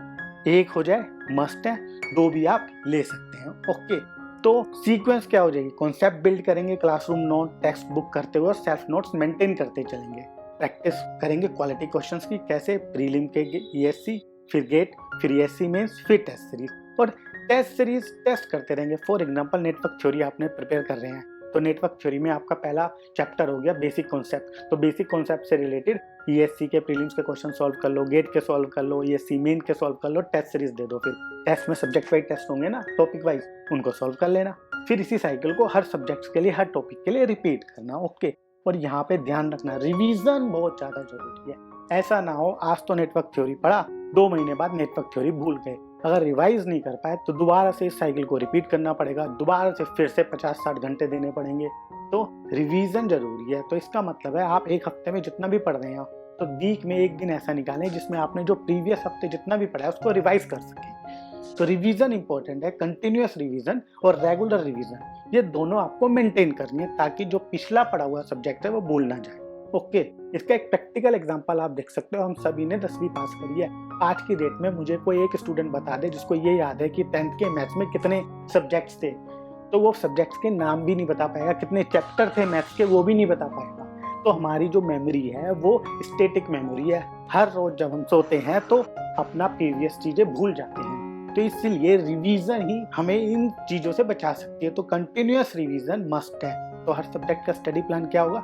एक हो जाए मस्ट है, 2 भी आप ले सकते हैं। ओके, तो सीक्वेंस क्या हो जाएगी, कॉन्सेप्ट बिल्ड करेंगे, क्लासरूम नोट, टेक्स्ट बुक करते हुए और सेल्फ नोट्स मेंटेन करते चलेंगे। प्रैक्टिस करेंगे क्वालिटी क्वेश्चंस की, कैसे, प्रीलिम के ईएससी, फिर गेट, फिर ईएससी मेंस, फिर टेस्ट सीरीज, और टेस्ट सीरीज टेस्ट करते रहेंगे। फॉर एग्जांपल नेटवर्क थ्योरी आपने प्रिपेयर कर रहे हैं, तो नेटवर्क थ्योरी में आपका पहला चैप्टर हो गया बेसिक कॉन्सेप्ट, तो बेसिक कॉन्सेप्ट से रिलेटेड ईएससी के प्रीलिम्स के क्वेश्चन सॉल्व कर लो, गेट के सॉल्व कर लो, ईएससी मेन के सॉल्व कर लो, टेस्ट सीरीज दे दो। फिर टेस्ट में सब्जेक्ट वाइज टेस्ट होंगे ना, टॉपिक वाइज, उनको सॉल्व कर लेना। फिर इसी साइकिल को हर सब्जेक्ट के लिए, हर टॉपिक के लिए रिपीट करना। ओके, और यहाँ पे ध्यान रखना रिवीजन बहुत ज्यादा जरूरी है। ऐसा ना हो आज तो नेटवर्क थ्योरी पढ़ा, 2 महीने बाद नेटवर्क थ्योरी भूल गए। अगर रिवाइज नहीं कर पाए तो दोबारा से इस साइकिल को रिपीट करना पड़ेगा, दोबारा से फिर से 50-60 घंटे देने पड़ेंगे। तो रिवीजन जरूरी है। तो इसका मतलब है आप एक हफ्ते में जितना भी पढ़ रहे हैं तो वीक में एक दिन ऐसा निकालें जिसमें आपने जो प्रीवियस हफ्ते जितना भी पढ़ा है उसको रिवाइज कर सकें। तो रिवीजन इंपॉर्टेंट है, कंटिन्यूअस रिवीजन और रेगुलर रिवीजन, ये दोनों आपको मेंटेन करनी है ताकि जो पिछला पढ़ा हुआ सब्जेक्ट है वो भूल ना जाए। ओके, इसका एक प्रैक्टिकल एग्जांपल आप देख सकते हो। हम सभी ने 10वीं पास करी है। आज की डेट में मुझे कोई एक स्टूडेंट बता दे जिसको ये याद है कि 10th के मैथ्स में कितने सब्जेक्ट्स थे, तो वो सब्जेक्ट्स के नाम भी नहीं बता पाएगा, कितने चैप्टर थे मैथ्स के वो भी नहीं बता पाएगा। तो हमारी जो मेमोरी है वो स्टैटिक मेमोरी है। हर रोज जब हम सोते हैं तो अपना प्रीवियस चीजें भूल जाते हैं, तो इसलिए रिवीजन ही हमें इन चीजों से बचा सकती है। तो कंटिन्यूअस रिवीजन मस्ट है। तो हर सब्जेक्ट का स्टडी प्लान क्या होगा,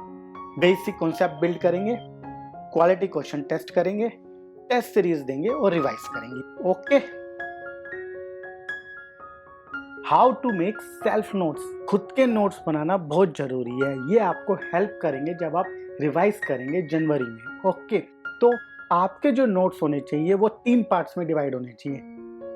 बेसिक कॉन्सेप्ट बिल्ड करेंगे, क्वालिटी क्वेश्चन टेस्ट करेंगे, टेस्ट सीरीज देंगे और रिवाइज करेंगे। Okay, how to make self notes, खुद के नोट्स बनाना बहुत जरूरी है। ये आपको हेल्प करेंगे जब आप रिवाइज करेंगे जनवरी में। ओके, तो आपके जो नोट्स होने चाहिए वो 3 पार्ट्स में डिवाइड होने चाहिए।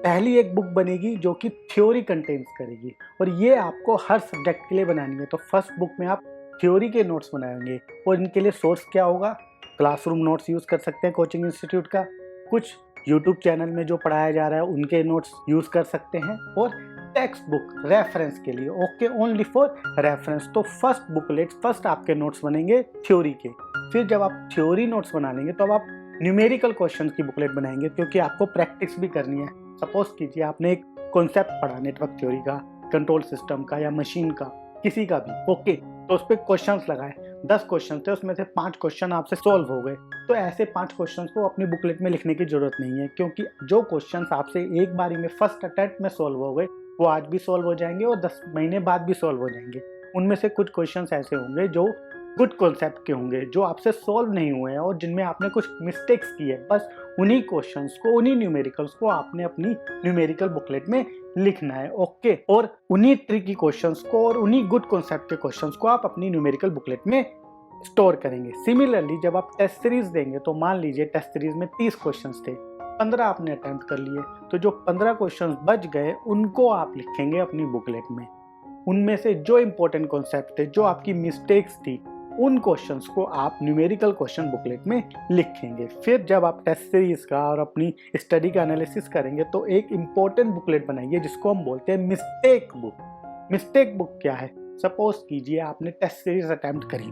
पहली एक बुक बनेगी जो कि थ्योरी कंटेंट्स करेगी, और ये आपको हर सब्जेक्ट के लिए बनानी है। तो फर्स्ट बुक में आप थ्योरी के नोट्स बनाएंगे, और इनके लिए सोर्स क्या होगा, क्लासरूम नोट्स यूज कर सकते हैं कोचिंग इंस्टीट्यूट का, कुछ यूट्यूब चैनल में जो पढ़ाया जा रहा है उनके नोट्स यूज कर सकते हैं, और टेक्स्ट बुक रेफरेंस के लिए। Okay, only for reference. तो फर्स्ट बुकलेट, फर्स्ट आपके नोट्स बनेंगे थ्योरी के। फिर जब आप थ्योरी नोट्स बना लेंगे तो अब आप न्यूमेरिकल क्वेश्चन की बुकलेट बनाएंगे, क्योंकि आपको प्रैक्टिस भी करनी है। सपोज कीजिए आपने एक कॉन्सेप्ट पढ़ा नेटवर्क थ्योरी का, कंट्रोल सिस्टम का या मशीन का, किसी का भी। ओके, तो उस पर क्वेश्चंस लगाए, 10 क्वेश्चन थे, उसमें से 5 क्वेश्चन आपसे सॉल्व हो गए। तो ऐसे 5 क्वेश्चंस को अपनी बुकलेट में लिखने की जरूरत नहीं है, क्योंकि जो क्वेश्चंस आपसे एक बारी में फर्स्ट अटेम्प्ट में सॉल्व हो गए वो आज भी सॉल्व हो जाएंगे और 10 महीने बाद भी सॉल्व हो जाएंगे। उनमें से कुछ क्वेश्चंस ऐसे होंगे जो गुड कॉन्सेप्ट के होंगे, जो आपसे सॉल्व नहीं हुए हैं और जिनमें आपने कुछ मिस्टेक्स की है। बस उन्हीं क्वेश्चंस को, उन्हीं न्यूमेरिकल्स को आपने अपनी न्यूमेरिकल बुकलेट में लिखना है। ओके, और उन्हीं ट्रिकी क्वेश्चंस को और उन्हीं गुड कॉन्सेप्ट के क्वेश्चंस को आप अपनी न्यूमेरिकल बुकलेट में स्टोर करेंगे। सिमिलरली जब आप टेस्ट सीरीज देंगे तो मान लीजिए टेस्ट सीरीज में 30 क्वेश्चंस थे, 15 आपने अटेम्प्ट कर लिए, तो जो 15 क्वेश्चंस बच गए उनको आप लिखेंगे अपनी बुकलेट में। उनमें से जो इंपॉर्टेंट कॉन्सेप्ट थे, जो आपकी मिस्टेक्स थी, उन क्वेश्चंस को आप न्यूमेरिकल क्वेश्चन बुकलेट में लिखेंगे। फिर जब आप टेस्ट सीरीज का और अपनी स्टडी का एनालिसिस करेंगे तो एक इंपॉर्टेंट बुकलेट बनाइए जिसको हम बोलते हैं मिस्टेक बुक। मिस्टेक बुक क्या है, सपोज कीजिए आपने टेस्ट सीरीज अटेम्प्ट करी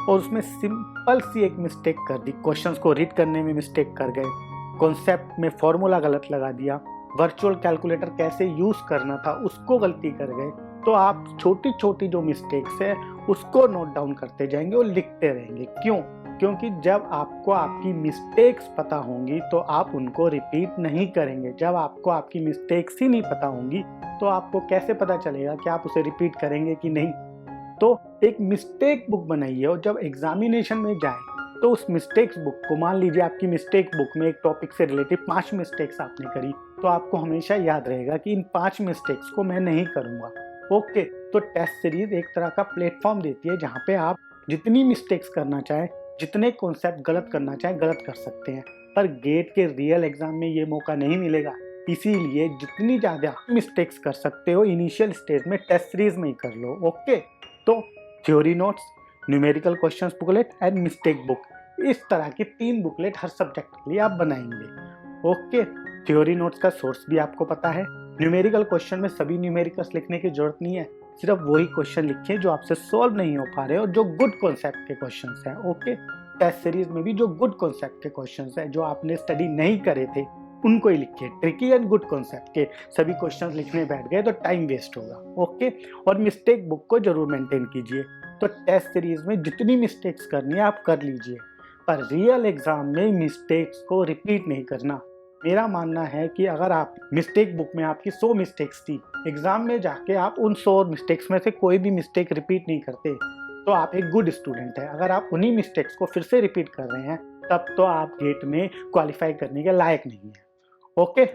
और उसमें सिंपल सी एक मिस्टेक कर दी, क्वेश्चंस को रीड करने में मिस्टेक कर गए, कॉन्सेप्ट में फॉर्मूला गलत लगा दिया, वर्चुअल कैलकुलेटर कैसे यूज करना था उसको गलती कर गए, तो आप छोटी छोटी जो मिस्टेक्स है उसको नोट डाउन करते जाएंगे और लिखते रहेंगे। क्यों? क्योंकि जब आपको आपकी मिस्टेक्स पता होंगी तो आप उनको रिपीट नहीं करेंगे। जब आपको आपकी मिस्टेक्स ही नहीं पता होंगी तो आपको कैसे पता चलेगा कि आप उसे रिपीट करेंगे कि नहीं। तो एक मिस्टेक बुक बनाइए और जब एग्जामिनेशन में जाए तो उस मिस्टेक्स बुक को, मान लीजिए आपकी मिस्टेक बुक में एक टॉपिक से रिलेटेड 5 मिस्टेक्स आपने करी, तो आपको हमेशा याद रहेगा कि इन 5 मिस्टेक्स को मैं नहीं करूंगा। ओके, तो टेस्ट सीरीज एक तरह का प्लेटफॉर्म देती है जहाँ पे आप जितनी मिस्टेक्स करना चाहें, जितने कॉन्सेप्ट गलत करना चाहें गलत कर सकते हैं, पर गेट के रियल एग्जाम में ये मौका नहीं मिलेगा। इसीलिए जितनी ज़्यादा मिस्टेक्स कर सकते हो इनिशियल स्टेज में टेस्ट सीरीज में ही कर लो। ओके, तो theory notes, numerical questions booklet and mistake book, इस तरह की 3 बुकलेट हर सब्जेक्ट के लिए आप बनाएंगे। ओके, थ्योरी नोट्स का सोर्स भी आपको पता है। न्यूमेरिकल क्वेश्चन में सभी न्यूमेरिकल्स लिखने की जरूरत नहीं है, सिर्फ वही क्वेश्चन लिखिए जो आपसे सॉल्व नहीं हो पा रहे और जो गुड कॉन्सेप्ट के क्वेश्चंस हैं। ओके, टेस्ट सीरीज में भी जो गुड कॉन्सेप्ट के क्वेश्चंस हैं जो आपने स्टडी नहीं करे थे उनको ही लिखिए। ट्रिकी एंड गुड कॉन्सेप्ट के सभी क्वेश्चंस लिखने बैठ गए तो टाइम वेस्ट होगा। ओके, और मिस्टेक बुक को जरूर मेंटेन कीजिए। तो टेस्ट सीरीज में जितनी मिस्टेक्स करनी है आप कर लीजिए, पर रियल एग्जाम में मिस्टेक्स को रिपीट नहीं करना। मेरा मानना है कि अगर आप मिस्टेक बुक में आपकी 100 मिस्टेक्स थी, एग्जाम में जाके आप उन 100 मिस्टेक्स में से कोई भी मिस्टेक रिपीट नहीं करते तो आप एक गुड स्टूडेंट है। अगर आप उन्हीं मिस्टेक्स को फिर से रिपीट कर रहे हैं तब तो आप गेट में क्वालिफाई करने के लायक नहीं है। ओके,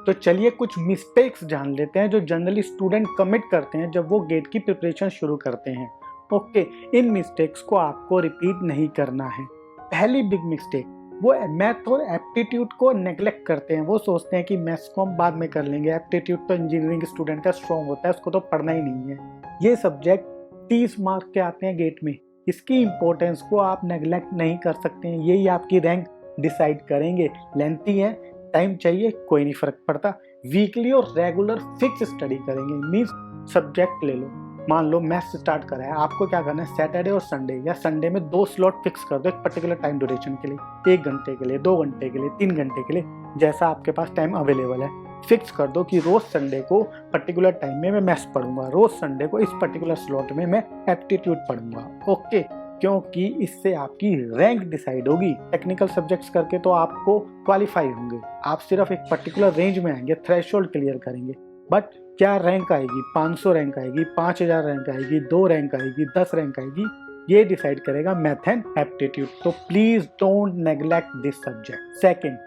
तो चलिए कुछ मिस्टेक्स जान लेते हैं जो जनरली स्टूडेंट कमिट करते हैं जब वो गेट की प्रिपरेशन शुरू करते हैं। ओके, इन मिस्टेक्स को आपको रिपीट नहीं करना है। पहली बिग मिस्टेक, वो मैथ और एप्टीट्यूड को नेग्लेक्ट करते हैं। वो सोचते हैं कि मैथ्स को हम बाद में कर लेंगे, एप्टीट्यूड तो इंजीनियरिंग स्टूडेंट का स्ट्रॉन्ग होता है, उसको तो पढ़ना ही नहीं है। ये सब्जेक्ट 30 मार्क के आते हैं गेट में, इसकी इंपॉर्टेंस को आप नेग्लेक्ट नहीं कर सकते हैं। यही आपकी रैंक डिसाइड करेंगे। लेंथी है, टाइम चाहिए, कोई नहीं फर्क पड़ता। वीकली और रेगुलर फिक्स स्टडी करेंगे। मींस सब्जेक्ट ले लो, मान लो मैथ्स स्टार्ट करा है, आपको क्या करना है, सैटरडे और संडे या संडे में 2 स्लॉट फिक्स कर दो एक पर्टिकुलर टाइम ड्यूरेशन के लिए, 1 घंटे के लिए, 2 घंटे के लिए, 3 घंटे के लिए, जैसा आपके पास टाइम अवेलेबल है। फिक्स कर दो कि रोज संडे को पर्टिकुलर टाइम में मैं मैथ्स पढ़ूंगा, रोज संडे को इस पर्टिकुलर स्लॉट में मैं एप्टीट्यूड पढ़ूंगा। ओके, क्योंकि इससे आपकी रैंक डिसाइड होगी। टेक्निकल सब्जेक्ट्स करके तो आपको क्वालिफाई होंगे, आप सिर्फ एक पर्टिकुलर रेंज में आएंगे, थ्रेशोल्ड क्लियर करेंगे, बट क्या रैंक आएगी, 500 रैंक आएगी, 5000 रैंक आएगी, 2 रैंक आएगी, 10 रैंक आएगी, ये डिसाइड करेगा मैथ एंड एप्टीट्यूड। तो please don't neglect this subject. Second,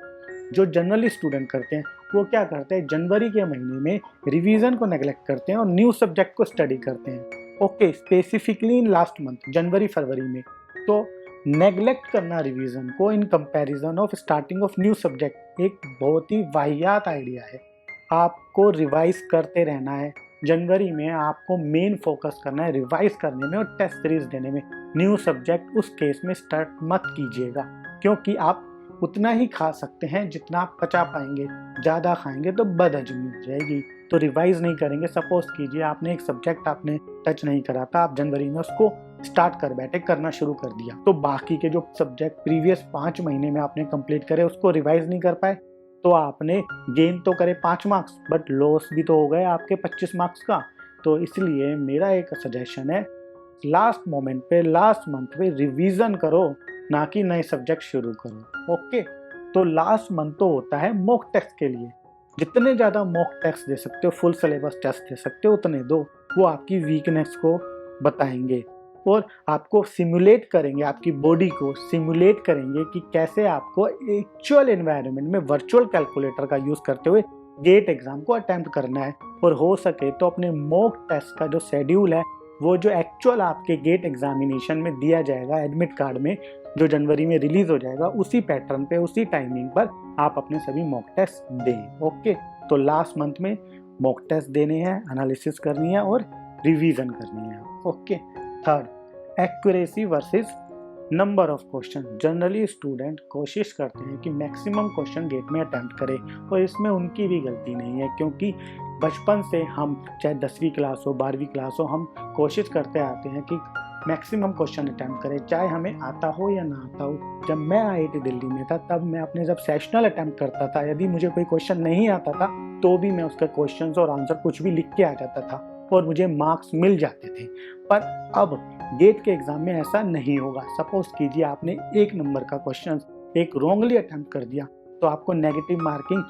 जो जनरली स्टूडेंट करते हैं वो क्या करते हैं, जनवरी के महीने में रिवीजन को नेग्लेक्ट करते हैं और न्यू सब्जेक्ट को स्टडी करते हैं। Okay, specifically in last month, जनवरी फरवरी में। तो नेग्लेक्ट करना रिवीजन को in comparison of starting of new subject एक बहुत ही वाहियात आइडिया है। आपको रिवाइज करते रहना है। जनवरी में आपको मेन फोकस करना है रिवाइज करने में और टेस्ट सीरीज देने में। न्यू सब्जेक्ट उस केस में स्टार्ट मत कीजिएगा, क्योंकि आप उतना ही खा सकते हैं जितना आप पचा पाएंगे। ज़्यादा खाएंगे तो बदहजमी हो जाएगी। तो रिवाइज नहीं करेंगे। सपोज कीजिए आपने एक सब्जेक्ट आपने टच नहीं करा था, आप जनवरी में उसको स्टार्ट कर बैठे, करना शुरू कर दिया, तो बाकी के जो सब्जेक्ट प्रीवियस 5 महीने में आपने कंप्लीट करे उसको रिवाइज नहीं कर पाए, तो आपने गेन तो करे 5 मार्क्स, बट लॉस भी तो हो गए आपके 25 मार्क्स का। तो इसलिए मेरा एक सजेशन है, लास्ट मोमेंट पे, लास्ट मंथ पे रिवीजन करो, ना कि नए सब्जेक्ट शुरू करो। ओके, तो लास्ट मंथ तो होता है मॉक टेस्ट के लिए। जितने ज़्यादा मॉक टेस्ट दे सकते हो, फुल सिलेबस टेस्ट दे सकते हो, उतने दो। वो आपकी वीकनेस को बताएंगे और आपको सिमुलेट करेंगे, आपकी बॉडी को सिमुलेट करेंगे कि कैसे आपको एक्चुअल एनवायरनमेंट में वर्चुअल कैलकुलेटर का यूज़ करते हुए गेट एग्जाम को अटेम्प्ट करना है। और हो सके तो अपने मॉक टेस्ट का जो शेड्यूल है, वो जो एक्चुअल आपके गेट एग्जामिनेशन में दिया जाएगा एडमिट कार्ड में, जो जनवरी में रिलीज हो जाएगा, उसी पैटर्न पे, उसी टाइमिंग पर आप अपने सभी मॉक टेस्ट दें। ओके, तो लास्ट मंथ में मॉक टेस्ट देने हैं, एनालिसिस करनी है और रिवीजन करनी है। Okay, third, accuracy versus number of question. Generally student कोशिश करते हैं कि मैक्सिमम क्वेश्चन गेट में अटेम्प्ट करें, और इसमें उनकी भी गलती नहीं है, क्योंकि बचपन से हम, चाहे 10वीं क्लास हो, 12वीं क्लास हो, हम कोशिश करते आते हैं कि मैक्सिमम क्वेश्चन अटेम्प्ट करें, चाहे हमें आता हो या ना आता हो। जब मैं IIT दिल्ली में था तब मैं अपने जब सेशनल अटेम्प्ट करता था, यदि मुझे कोई क्वेश्चन नहीं आता था तो भी मैं उसके क्वेश्चंस और आंसर कुछ भी लिख के आ जाता था और मुझे मार्क्स मिल जाते थे। पर अब गेट के एग्जाम में ऐसा नहीं होगा। सपोज कीजिए आपने 1 नंबर का क्वेश्चन एक रॉन्गली अटेम्प्ट कर दिया, तो आपको नेगेटिव मार्किंग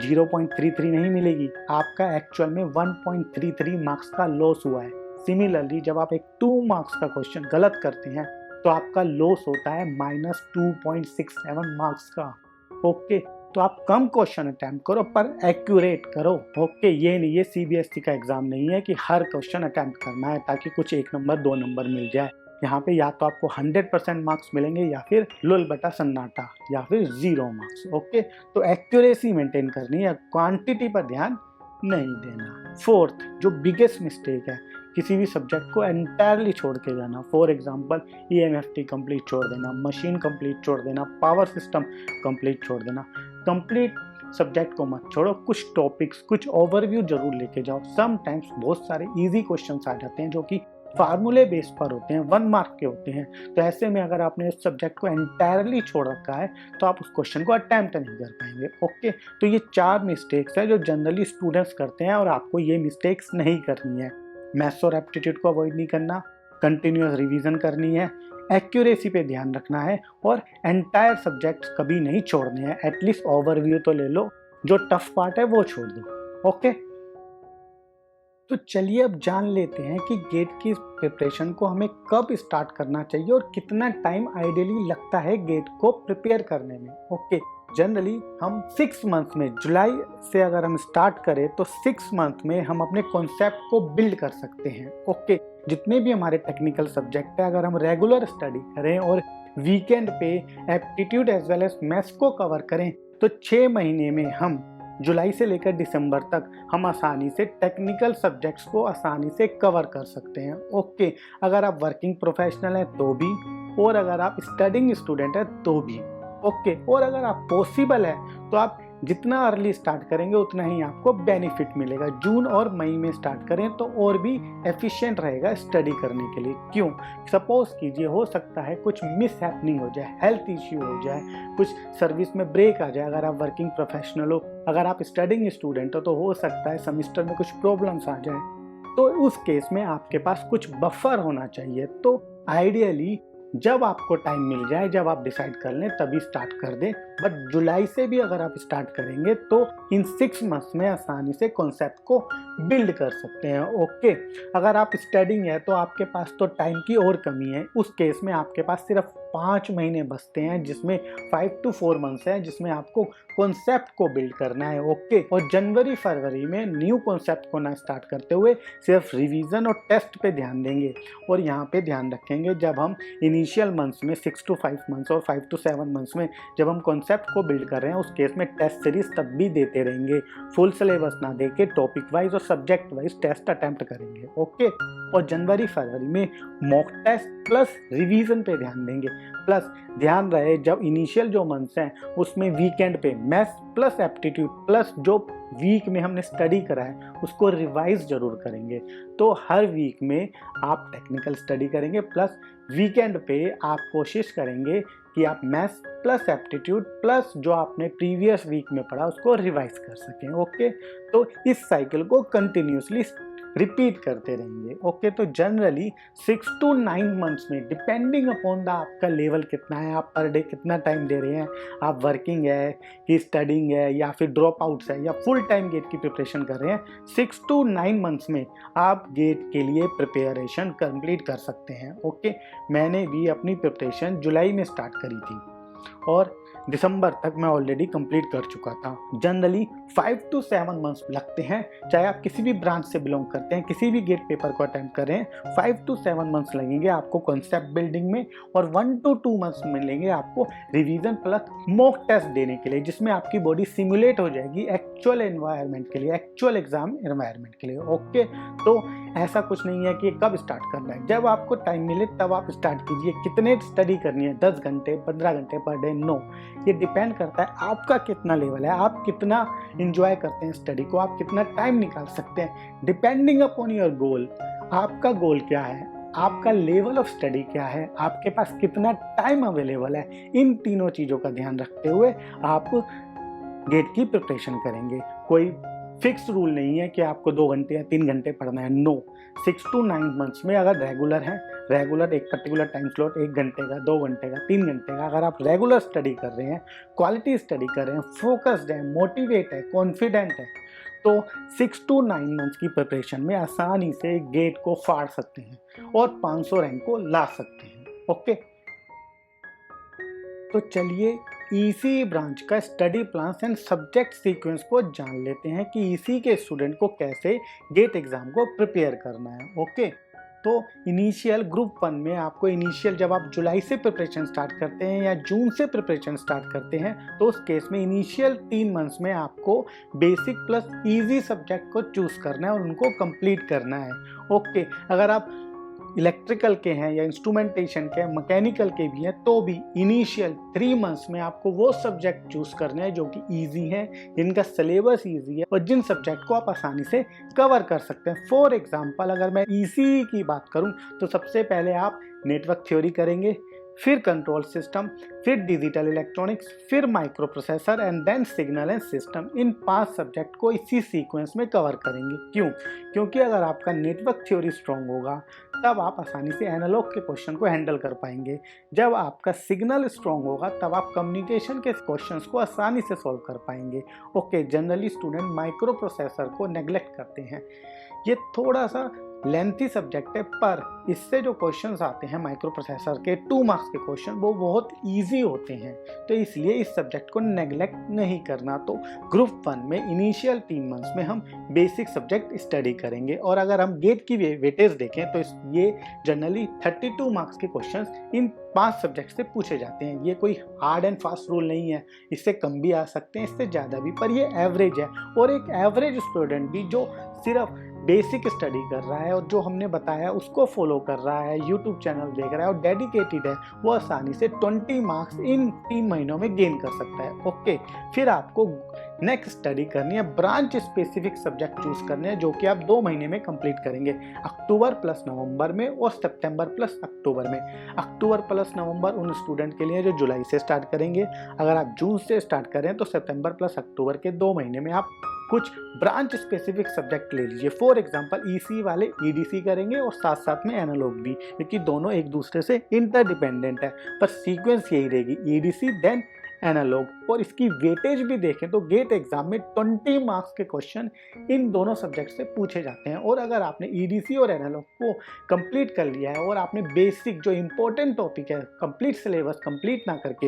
0.33 नहीं मिलेगी, आपका एक्चुअल में 1.33 मार्क्स का लॉस हुआ है। सिमिलरली जब आप एक 2 मार्क्स का क्वेश्चन गलत करते हैं तो आपका लॉस होता है -2.67 मार्क्स का। ओके, तो आप कम क्वेश्चन अटेम्प्ट करो पर एक्यूरेट करो। ओके, ये नहीं, ये CBSE का एग्जाम नहीं है कि हर क्वेश्चन अटेम्प्ट करना है ताकि कुछ 1 नंबर 2 नंबर मिल जाए। यहाँ पे या तो आपको 100% मार्क्स मिलेंगे या फिर लुल बटा सन्नाटा या फिर 0 मार्क्स। ओके, तो एक्यूरेसी मेंटेन करनी है, क्वांटिटी पर ध्यान नहीं देना। फोर्थ, जो बिगेस्ट मिस्टेक है किसी भी सब्जेक्ट को एंटायरली छोड़ के जाना। फॉर एग्जांपल EMFT कंप्लीट छोड़ देना, मशीन कंप्लीट छोड़ देना, पावर सिस्टम कंप्लीट छोड़ देना। कंप्लीट सब्जेक्ट को मत छोड़ो, कुछ टॉपिक्स, कुछ ओवरव्यू जरूर लेके जाओ। समटाइम्स बहुत सारे इजी क्वेश्चंस आ जाते हैं जो कि फार्मूले बेस पर होते हैं, 1 मार्क के होते हैं। तो ऐसे में अगर आपने उस सब्जेक्ट को एंटायरली छोड़ रखा है तो आप उस क्वेश्चन को अटेम्प्ट नहीं कर पाएंगे। ओके, तो ये 4 मिस्टेक्स है जो जनरली स्टूडेंट्स करते हैं और आपको ये मिस्टेक्स नहीं करनी है। मैथ्स और एप्टीट्यूड को अवॉइड नहीं करना, कंटिन्यूअस रिवीजन करनी है, एक्यूरेसी पे ध्यान रखना है और एंटायर सब्जेक्ट्स कभी नहीं छोड़ने हैं। एटलीस्ट ओवरव्यू तो ले लो, जो टफ पार्ट है वो छोड़ दो। ओके, तो चलिए अब जान लेते हैं कि गेट की प्रिपरेशन को हमें कब स्टार्ट करना चाहिए और कितना टाइम आइडियली लगता है गेट को प्रिपेयर करने में। ओके, जनरली हम 6 मंथ में, जुलाई से अगर हम स्टार्ट करें तो 6 मंथ में हम अपने कॉन्सेप्ट को बिल्ड कर सकते हैं। ओके, जितने भी हमारे टेक्निकल सब्जेक्ट है, अगर हम रेगुलर स्टडी करें और वीकेंड पे aptitude as well as maths को कवर करें तो 6 महीने में हम, जुलाई से लेकर दिसंबर तक, हम आसानी से टेक्निकल सब्जेक्ट्स को आसानी से कवर कर सकते हैं। ओके, अगर आप वर्किंग प्रोफेशनल हैं तो भी, और अगर आप स्टडिंग स्टूडेंट हैं तो भी। ओके, और अगर आप पॉसिबल है तो आप जितना अर्ली स्टार्ट करेंगे उतना ही आपको बेनिफिट मिलेगा। जून और मई में स्टार्ट करें तो और भी एफिशिएंट रहेगा स्टडी करने के लिए। क्यों? सपोज कीजिए हो सकता है कुछ मिस हैपनिंग हो जाए, हेल्थ इश्यू हो जाए, कुछ सर्विस में ब्रेक आ जाए। अगर आप वर्किंग प्रोफेशनल हो, अगर आप स्टडिंग स्टूडेंट हो तो हो सकता है सेमेस्टर में कुछ प्रॉब्लम्स आ जाए, तो उस केस में आपके पास कुछ बफर होना चाहिए। तो आइडियली जब आपको टाइम मिल जाए, जब आप डिसाइड कर लें तभी स्टार्ट कर दें। बट जुलाई से भी अगर आप स्टार्ट करेंगे तो इन 6 मंथ्स में आसानी से कॉन्सेप्ट को बिल्ड कर सकते हैं। ओके, अगर आप स्टडिंग है तो आपके पास तो टाइम की और कमी है। उस केस में आपके पास सिर्फ 5 महीने बचते हैं, जिसमें 5 to 4 मंथ्स है जिसमें आपको कॉन्सेप्ट को बिल्ड करना है। ओके, और जनवरी फरवरी में न्यू कॉन्सेप्ट को ना स्टार्ट करते हुए सिर्फ रिवीजन और टेस्ट पे ध्यान देंगे। और यहाँ पे ध्यान रखेंगे जब हम इनिशियल मंथ्स में 6 to 5 मंथ्स और 5 to 7 मंथ्स में जब हम कॉन्सेप्ट को बिल्ड कर रहे हैं, उस केस में टेस्ट सीरीज तब भी देते रहेंगे। फुल सिलेबस ना देके टॉपिक वाइज और सब्जेक्ट वाइज टेस्ट अटेम्प्ट करेंगे। ओके, और जनवरी फरवरी में मॉक टेस्ट प्लस रिवीजन पे ध्यान देंगे। प्लस ध्यान रहे जब इनिशियल जो मंथ्स हैं उसमें वीकेंड पे मैथ्स प्लस एप्टीट्यूड प्लस जो वीक में हमने स्टडी करा है उसको रिवाइज जरूर करेंगे। तो हर वीक में आप टेक्निकल स्टडी करेंगे, प्लस वीकेंड पे आप कोशिश करेंगे कि आप मैथ्स प्लस एप्टीट्यूड प्लस जो आपने प्रीवियस वीक में पढ़ा उसको रिवाइज कर सकें। ओके, तो इस साइकिल को कंटिन्यूसली रिपीट करते रहेंगे। ओके, तो जनरली 6 to 9 मंथ्स में, डिपेंडिंग अपॉन द आपका लेवल कितना है, आप पर डे कितना टाइम दे रहे हैं, आप वर्किंग है कि स्टडिंग है या फिर ड्रॉप आउट्स है या फुल टाइम गेट की प्रिपरेशन कर रहे हैं, 6 to 9 मंथ्स में आप गेट के लिए प्रिपरेशन कंप्लीट कर सकते हैं। ओके, मैंने भी अपनी प्रिपरेशन जुलाई में स्टार्ट करी थी और दिसंबर तक मैं ऑलरेडी कंप्लीट कर चुका था। जनरली 5 to 7 मंथ्स लगते हैं, चाहे आप किसी भी ब्रांच से बिलोंग करते हैं, किसी भी गेट पेपर को अटेम्प्ट करें, 5 to 7 मंथ्स लगेंगे आपको कॉन्सेप्ट बिल्डिंग में और 1 to 2 मंथ्स मिलेंगे आपको रिवीजन प्लस मॉक टेस्ट देने के लिए, जिसमें आपकी बॉडी सिमुलेट हो जाएगी एक्चुअल एनवायरनमेंट के लिए, एक्चुअल एग्जाम एनवायरनमेंट के लिए। ओके, तो ऐसा कुछ नहीं है कि कब स्टार्ट करना है, जब आपको टाइम मिले तब आप स्टार्ट कीजिए। कितने स्टडी करनी है, 10 घंटे 15 घंटे पर डे? नो, ये डिपेंड करता है आपका कितना लेवल है, आप कितना एंजॉय करते हैं स्टडी को, आप कितना टाइम निकाल सकते हैं। डिपेंडिंग अपॉन योर गोल, आपका गोल क्या है, आपका लेवल ऑफ स्टडी क्या है, आपके पास कितना टाइम अवेलेबल है, इन तीनों चीज़ों का ध्यान रखते हुए आप गेट की प्रिपरेशन करेंगे। कोई फिक्स रूल नहीं है कि आपको 2 घंटे या 3 घंटे पढ़ना है। नो, 6 to 9 मंथ्स में अगर रेगुलर है, रेगुलर एक पर्टिकुलर टाइम स्लॉट, 1 घंटे का, 2 घंटे का, 3 घंटे का, अगर आप रेगुलर स्टडी कर रहे हैं, क्वालिटी स्टडी कर रहे हैं, फोकस्ड है, मोटिवेट है, कॉन्फिडेंट है, तो 6 to 9 मंथ्स की प्रिपरेशन में आसानी से गेट को फाड़ सकते हैं और 500 रैंक को ला सकते हैं। ओके, तो चलिए ईसी ब्रांच का study plan and subject sequence को जान लेते हैं कि ईसी के स्टूडेंट को कैसे गेट एग्जाम को प्रिपेयर करना है। ओके, तो इनिशियल ग्रुप 1 में आपको इनिशियल जब आप जुलाई से प्रिपरेशन स्टार्ट करते हैं या जून से प्रिपरेशन स्टार्ट करते हैं तो उस केस में इनिशियल 3 मंथ्स में आपको बेसिक प्लस इजी सब्जेक्ट को चूज़ करना है और उनको कंप्लीट करना है। ओके, अगर आप इलेक्ट्रिकल के हैं या इंस्ट्रूमेंटेशन के हैं, मैकेनिकल के भी हैं, तो भी इनिशियल 3 मंथ्स में आपको वो सब्जेक्ट चूज़ करने हैं जो कि ईजी हैं, जिनका सिलेबस ईजी है और जिन सब्जेक्ट को आप आसानी से कवर कर सकते हैं। फॉर एग्जांपल अगर मैं ईसी की बात करूं तो सबसे पहले आप नेटवर्क थ्योरी करेंगे, फिर कंट्रोल सिस्टम, फिर डिजिटल इलेक्ट्रॉनिक्स, फिर micro processor and then signal and system. इन 5 सब्जेक्ट को इसी सीक्वेंस में कवर करेंगे। क्यों? क्योंकि अगर आपका नेटवर्क थ्योरी स्ट्रांग होगा तब आप आसानी से एनालॉग के क्वेश्चन को हैंडल कर पाएंगे। जब आपका सिग्नल स्ट्रांग होगा तब आप कम्युनिकेशन के क्वेश्चंस को आसानी से सॉल्व कर पाएंगे। Okay, generally student micro processor को नेग्लेक्ट करते हैं। ये थोड़ा सा लेंथी सब्जेक्ट है पर इससे जो क्वेश्चंस आते हैं माइक्रो प्रोसेसर के 2 मार्क्स के क्वेश्चन वो बहुत इजी होते हैं, तो इसलिए इस सब्जेक्ट को नेग्लेक्ट नहीं करना। तो ग्रुप 1 में इनिशियल 3 मंथ्स में हम बेसिक सब्जेक्ट स्टडी करेंगे और अगर हम गेट की वेटेज देखें तो ये जनरली 32 मार्क्स के क्वेश्चंस इन 5 सब्जेक्ट से पूछे जाते हैं। ये कोई हार्ड एंड फास्ट रूल नहीं है, इससे कम भी आ सकते हैं, इससे ज़्यादा भी, पर ये एवरेज है। और एक एवरेज स्टूडेंट भी जो सिर्फ बेसिक स्टडी कर रहा है और जो हमने बताया उसको फॉलो कर रहा है, यूट्यूब चैनल देख रहा है और डेडिकेटेड है, वो आसानी से 20 मार्क्स इन 3 महीनों में गेन कर सकता है। ओके, फिर आपको नेक्स्ट स्टडी करनी है, ब्रांच स्पेसिफिक सब्जेक्ट चूज करने हैं जो कि आप 2 महीने में कंप्लीट करेंगे, अक्टूबर प्लस नवंबर में और सितंबर प्लस अक्टूबर में। अक्टूबर प्लस नवंबर उन स्टूडेंट के लिए जो जुलाई से स्टार्ट करेंगे, अगर आप जून से स्टार्ट करें तो सितंबर प्लस अक्टूबर के 2 महीने में आप कुछ ब्रांच स्पेसिफिक सब्जेक्ट ले लीजिए। फॉर एग्जांपल ईसी वाले ईडीसी करेंगे और साथ साथ में एनालॉग भी, क्योंकि दोनों एक दूसरे से इंटरडिपेंडेंट है, पर सीक्वेंस यही रहेगी, ईडीसी देन एनालॉग। और इसकी वेटेज भी देखें तो गेट एग्जाम में 20 मार्क्स के क्वेश्चन इन दोनों सब्जेक्ट से पूछे जाते हैं। और अगर आपने ईडीसी और एनालॉग को कंप्लीट कर लिया है और आपने बेसिक जो इंपॉर्टेंट टॉपिक है कंप्लीट सिलेबस कंप्लीट ना करके,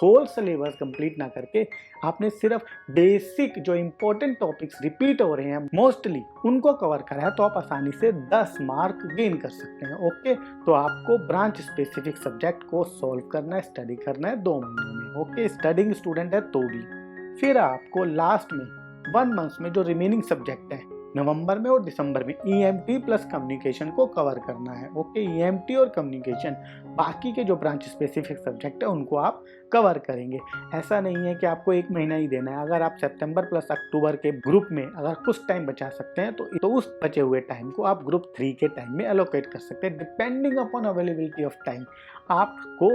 होल सिलेबस कंप्लीट ना करके, आपने सिर्फ बेसिक जो इंपॉर्टेंट टॉपिक्स रिपीट हो रहे हैं मोस्टली उनको कवर करा है, तो आप आसानी से 10 मार्क गेन कर सकते हैं। ओके, तो आपको ब्रांच स्पेसिफिक सब्जेक्ट को सॉल्व करना है, स्टडी करना है 2 महीने में। ओके, स्टडिंग स्टूडेंट है तो भी। फिर आपको लास्ट में 1 मंथ में जो रिमेनिंग सब्जेक्ट है नवंबर में और दिसंबर में ईएमटी प्लस कम्युनिकेशन को कवर करना है। ओके, ईएमटी और कम्युनिकेशन, बाकी के जो ब्रांच स्पेसिफिक सब्जेक्ट है उनको आप कवर करेंगे। ऐसा नहीं है कि आपको 1 महीना ही देना है। अगर आप सितंबर प्लस अक्टूबर के ग्रुप में अगर कुछ टाइम बचा सकते हैं तो उस बचे हुए टाइम को आप ग्रुप 3 के टाइम में एलोकेट कर सकते हैं। Depending upon availability of time आपको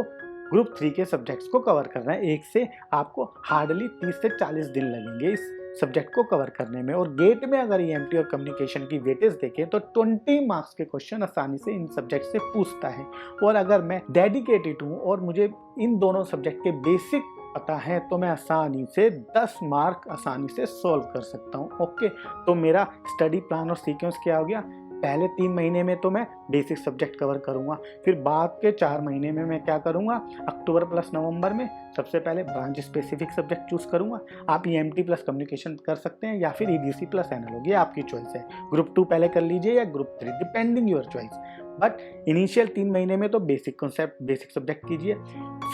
ग्रुप 3 के सब्जेक्ट्स को कवर करना है। एक से आपको हार्डली 30 से 40 दिन लगेंगे इस सब्जेक्ट को कवर करने में। और गेट में अगर ईएमटी और कम्युनिकेशन की वेटेज देखें तो 20 मार्क्स के क्वेश्चन आसानी से इन सब्जेक्ट से पूछता है। और अगर मैं डेडिकेटेड हूँ और मुझे इन दोनों सब्जेक्ट के बेसिक पता है तो मैं आसानी से 10 मार्क आसानी से सॉल्व कर सकता हूँ। ओके, तो मेरा स्टडी प्लान और सीक्वेंस क्या हो गया? पहले 3 महीने में तो मैं बेसिक सब्जेक्ट कवर करूंगा, फिर बाद के 4 महीने में मैं क्या करूंगा, अक्टूबर प्लस नवंबर में सबसे पहले ब्रांच स्पेसिफिक सब्जेक्ट चूज करूंगा। आप ईएमटी प्लस कम्युनिकेशन कर सकते हैं या फिर ईडीसी प्लस एनालॉग, ये आपकी चॉइस है। ग्रुप 2 पहले कर लीजिए या group 3, depending your choice. But initial 3 महीने में तो बेसिक कॉन्सेप्ट बेसिक सब्जेक्ट कीजिए,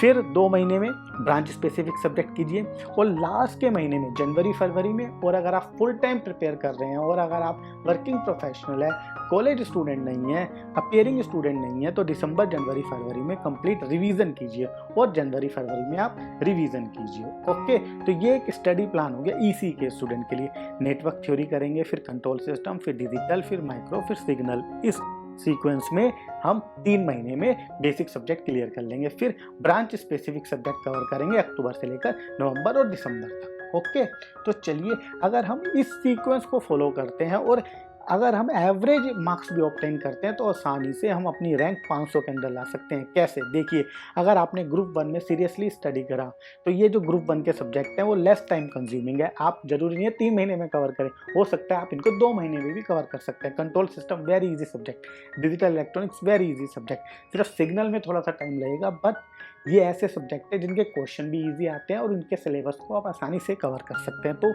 फिर 2 महीने में ब्रांच स्पेसिफिक सब्जेक्ट कीजिए और लास्ट के महीने में जनवरी फरवरी में, और अगर आप फुल टाइम प्रिपेयर कर रहे हैं और अगर आप वर्किंग प्रोफेशनल है, कॉलेज स्टूडेंट नहीं है, अपियरिंग स्टूडेंट नहीं है, तो दिसंबर जनवरी फरवरी में कंप्लीट रिवीजन कीजिए और जनवरी फरवरी में आप रिवीजन कीजिए। ओके, तो ये एक स्टडी प्लान हो गया ईसी के स्टूडेंट के लिए। नेटवर्क थ्योरी करेंगे, फिर कंट्रोल सिस्टम, फिर डिजिटल, फिर माइक्रो, फिर सिग्नल। इस सीक्वेंस में हम 3 महीने में बेसिक सब्जेक्ट क्लियर कर लेंगे, फिर ब्रांच स्पेसिफिक सब्जेक्ट कवर करेंगे अक्टूबर से लेकर नवंबर और दिसंबर तक। ओके, तो चलिए अगर हम इस सीक्वेंस को फॉलो करते हैं और अगर हम एवरेज मार्क्स भी ऑब्टेन करते हैं तो आसानी से हम अपनी रैंक 500 के अंदर ला सकते हैं। कैसे? देखिए, अगर आपने ग्रुप 1 में सीरियसली स्टडी करा तो ये जो ग्रुप 1 के सब्जेक्ट हैं वो लेस टाइम कंज्यूमिंग है। आप जरूरी नहीं है 3 महीने में कवर करें, हो सकता है आप इनको 2 महीने में भी कवर कर सकते हैं। Control system very easy subject, digital electronics very easy subject, सिर्फ सिग्नल में थोड़ा सा टाइम लगेगा, बट ये ऐसे सब्जेक्ट है जिनके क्वेश्चन भी इजी आते हैं और उनके सिलेबस को आप आसानी से कवर कर सकते हैं। तो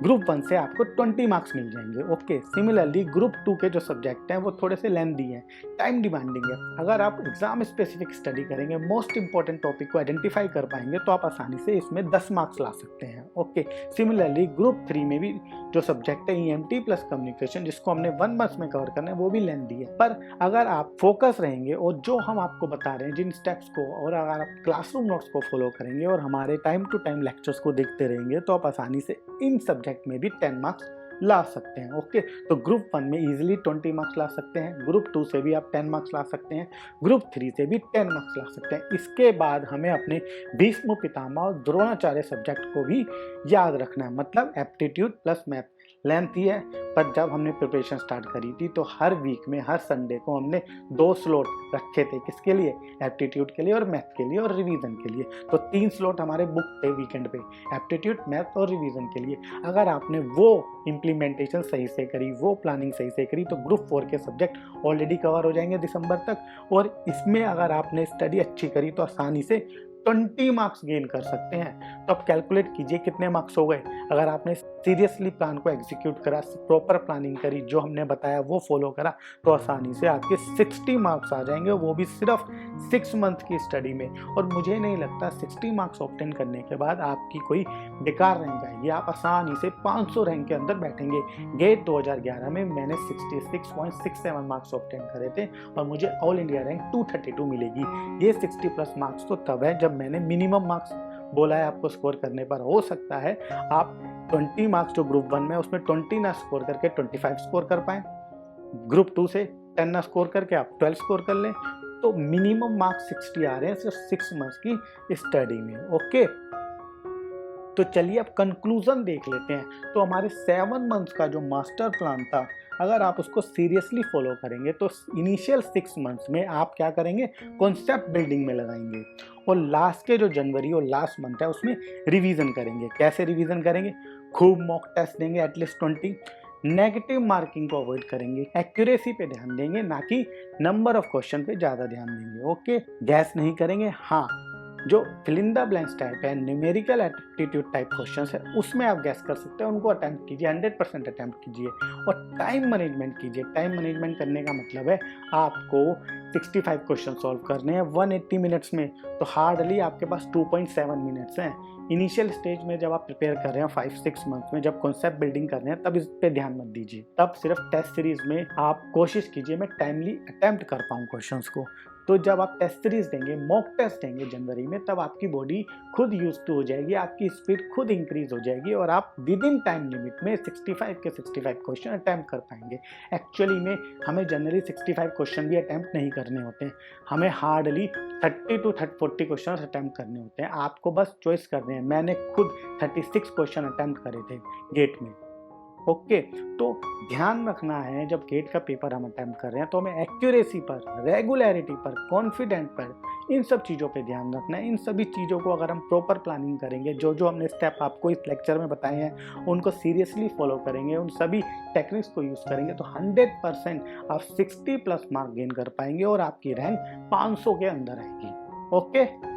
ग्रुप 1 से आपको 20 मार्क्स मिल जाएंगे। ओके, सिमिलरली ग्रुप 2 के जो सब्जेक्ट हैं वो थोड़े से लेंथी हैं, टाइम डिमांडिंग है। अगर आप एग्जाम स्पेसिफिक स्टडी करेंगे, मोस्ट इंपॉर्टेंट टॉपिक को आइडेंटिफाई कर पाएंगे तो आप आसानी से इसमें 10 मार्क्स ला सकते हैं। ओके, सिमिलरली ग्रुप 3 में भी जो सब्जेक्ट है EMT प्लस कम्युनिकेशन, जिसको हमने 1 मंथ में कवर करना है, वो भी लेंथी है। पर अगर आप फोकस रहेंगे और जो हम आपको बता रहे हैं जिन स्टेप्स को, और अगर आप क्लासरूम नोट्स को फॉलो करेंगे और हमारे टाइम टू टाइम लेक्चर्स को देखते रहेंगे तो आप आसानी से इन सब्जेक्ट में भी 10 मार्क्स ला सकते हैं। ओके, तो ग्रुप 1 में इजीली 20 मार्क्स ला सकते हैं, ग्रुप 2 से भी आप 10 मार्क्स ला सकते हैं, ग्रुप 3 से भी 10 मार्क्स ला सकते हैं। इसके बाद हमें अपने भीष्म पितामह और द्रोणाचार्य सब्जेक्ट को भी याद रखना है, मतलब एप्टीट्यूड प्लस मैथ। लेंथ ही है, पर जब हमने प्रिपरेशन स्टार्ट करी थी तो हर वीक में हर संडे को हमने 2 स्लॉट रखे थे। किसके लिए? एप्टीट्यूड के लिए और मैथ के लिए और रिवीजन के लिए। तो 3 स्लॉट हमारे बुक थे वीकेंड पे, एप्टीट्यूड, मैथ और रिवीजन के लिए। अगर आपने वो इम्प्लीमेंटेशन सही से करी, वो प्लानिंग सही से करी, तो ग्रुप 4 के सब्जेक्ट ऑलरेडी कवर हो जाएंगे दिसंबर तक। और इसमें अगर आपने स्टडी अच्छी करी तो आसानी से 20 मार्क्स गेन कर सकते हैं। तो आप कैलकुलेट कीजिए कितने मार्क्स हो गए। अगर आपने सीरियसली प्लान को एग्जीक्यूट करा, प्रॉपर प्लानिंग करी, जो हमने बताया वो फॉलो करा, तो आसानी से आपके 60 मार्क्स आ जाएंगे, वो भी सिर्फ 6 मंथ की स्टडी में। और मुझे नहीं लगता 60 मार्क्स ऑब्टेन करने के बाद आपकी कोई बेकार रैंक आएगी। आप आसानी से 500 रैंक के अंदर बैठेंगे। गेट 2011 में मैंने 66.67 मार्क्स ऑब्टेन करे थे और मुझे ऑल इंडिया रैंक 232 मिलेगी। ये 60 प्लस मार्क्स तो तब है जब मैंने मिनिमम मार्क्स बोला है आपको स्कोर करने पर। हो सकता है आप 20 मार्क्स जो ग्रुप 1 में उसमें 20 ना स्कोर करके 25 स्कोर कर पाए, ग्रुप 2 से 10 ना स्कोर करके आप 12 स्कोर कर लें, तो मिनिमम मार्क्स 60 आ रहे हैं सिर्फ 6 मंथ्स की स्टडी में। ओके, तो चलिए अब कंक्लूजन देख लेते हैं। तो हमारे 7 मंथ्स का जो मास्टर प्लान था, अगर आप उसको सीरियसली फॉलो करेंगे तो इनिशियल 6 मंथ्स में आप क्या करेंगे? कॉन्सेप्ट बिल्डिंग में लगाएंगे और लास्ट के जो जनवरी और लास्ट मंथ है उसमें रिवीजन करेंगे। कैसे रिवीजन करेंगे? खूब मॉक टेस्ट देंगे, एटलीस्ट 20। नेगेटिव मार्किंग को अवॉइड करेंगे, एक्यूरेसी पे ध्यान देंगे, ना कि नंबर ऑफ क्वेश्चन पे ज़्यादा ध्यान देंगे। ओके, गैस नहीं करेंगे। हाँ, जो fill in the blanks type है, न्यूमेरिकल एप्टीट्यूड टाइप क्वेश्चंस है, उसमें आप गैस कर सकते हैं, उनको अटेम्प्ट कीजिए, 100% अटेम्प्ट कीजिए और टाइम मैनेजमेंट कीजिए। टाइम मैनेजमेंट करने का मतलब है आपको 65 क्वेश्चन सॉल्व करने हैं 180 मिनट्स में, तो हार्डली आपके पास 2.7 मिनट्स हैं। इनिशियल स्टेज में जब आप प्रिपेयर कर रहे हैं 5-6 मंथ में, जब कॉन्सेप्ट बिल्डिंग कर रहे हैं, तब इस पे ध्यान मत दीजिए। तब सिर्फ टेस्ट सीरीज में आप कोशिश कीजिए मैं टाइमली अटेम्प्ट कर पाऊँ क्वेश्चंस को। तो जब आप टेस्ट सीरीज देंगे, मॉक टेस्ट देंगे जनवरी में, तब आपकी बॉडी खुद यूज टू हो जाएगी, आपकी स्पीड खुद इंक्रीज हो जाएगी और आप विद इन टाइम लिमिट में 65 के 65 क्वेश्चन अटैम्प्ट कर पाएंगे। एक्चुअली में हमें जनरली 65 क्वेश्चन भी अटैम्प्ट नहीं करने होते हैं, हमें हार्डली 30 to 40 क्वेश्चन अटैम्प्ट करने होते हैं। आपको बस चॉइस करने हैं। मैंने खुद 36 क्वेश्चन अटैम्प्ट करे थे गेट में। ओके, तो ध्यान रखना है जब गेट का पेपर हम अटेम्प्ट कर रहे हैं तो हमें एक्यूरेसी पर, रेगुलरिटी पर, कॉन्फिडेंट पर, इन सब चीज़ों पे ध्यान रखना है। इन सभी चीज़ों को अगर हम प्रॉपर प्लानिंग करेंगे, जो जो हमने स्टेप आपको इस लेक्चर में बताए हैं उनको सीरियसली फॉलो करेंगे, उन सभी टेक्निक्स को यूज़ करेंगे, तो 100% आप 60 प्लस मार्क गेन कर पाएंगे और आपकी रैंक 500 के अंदर आएगी। ओके।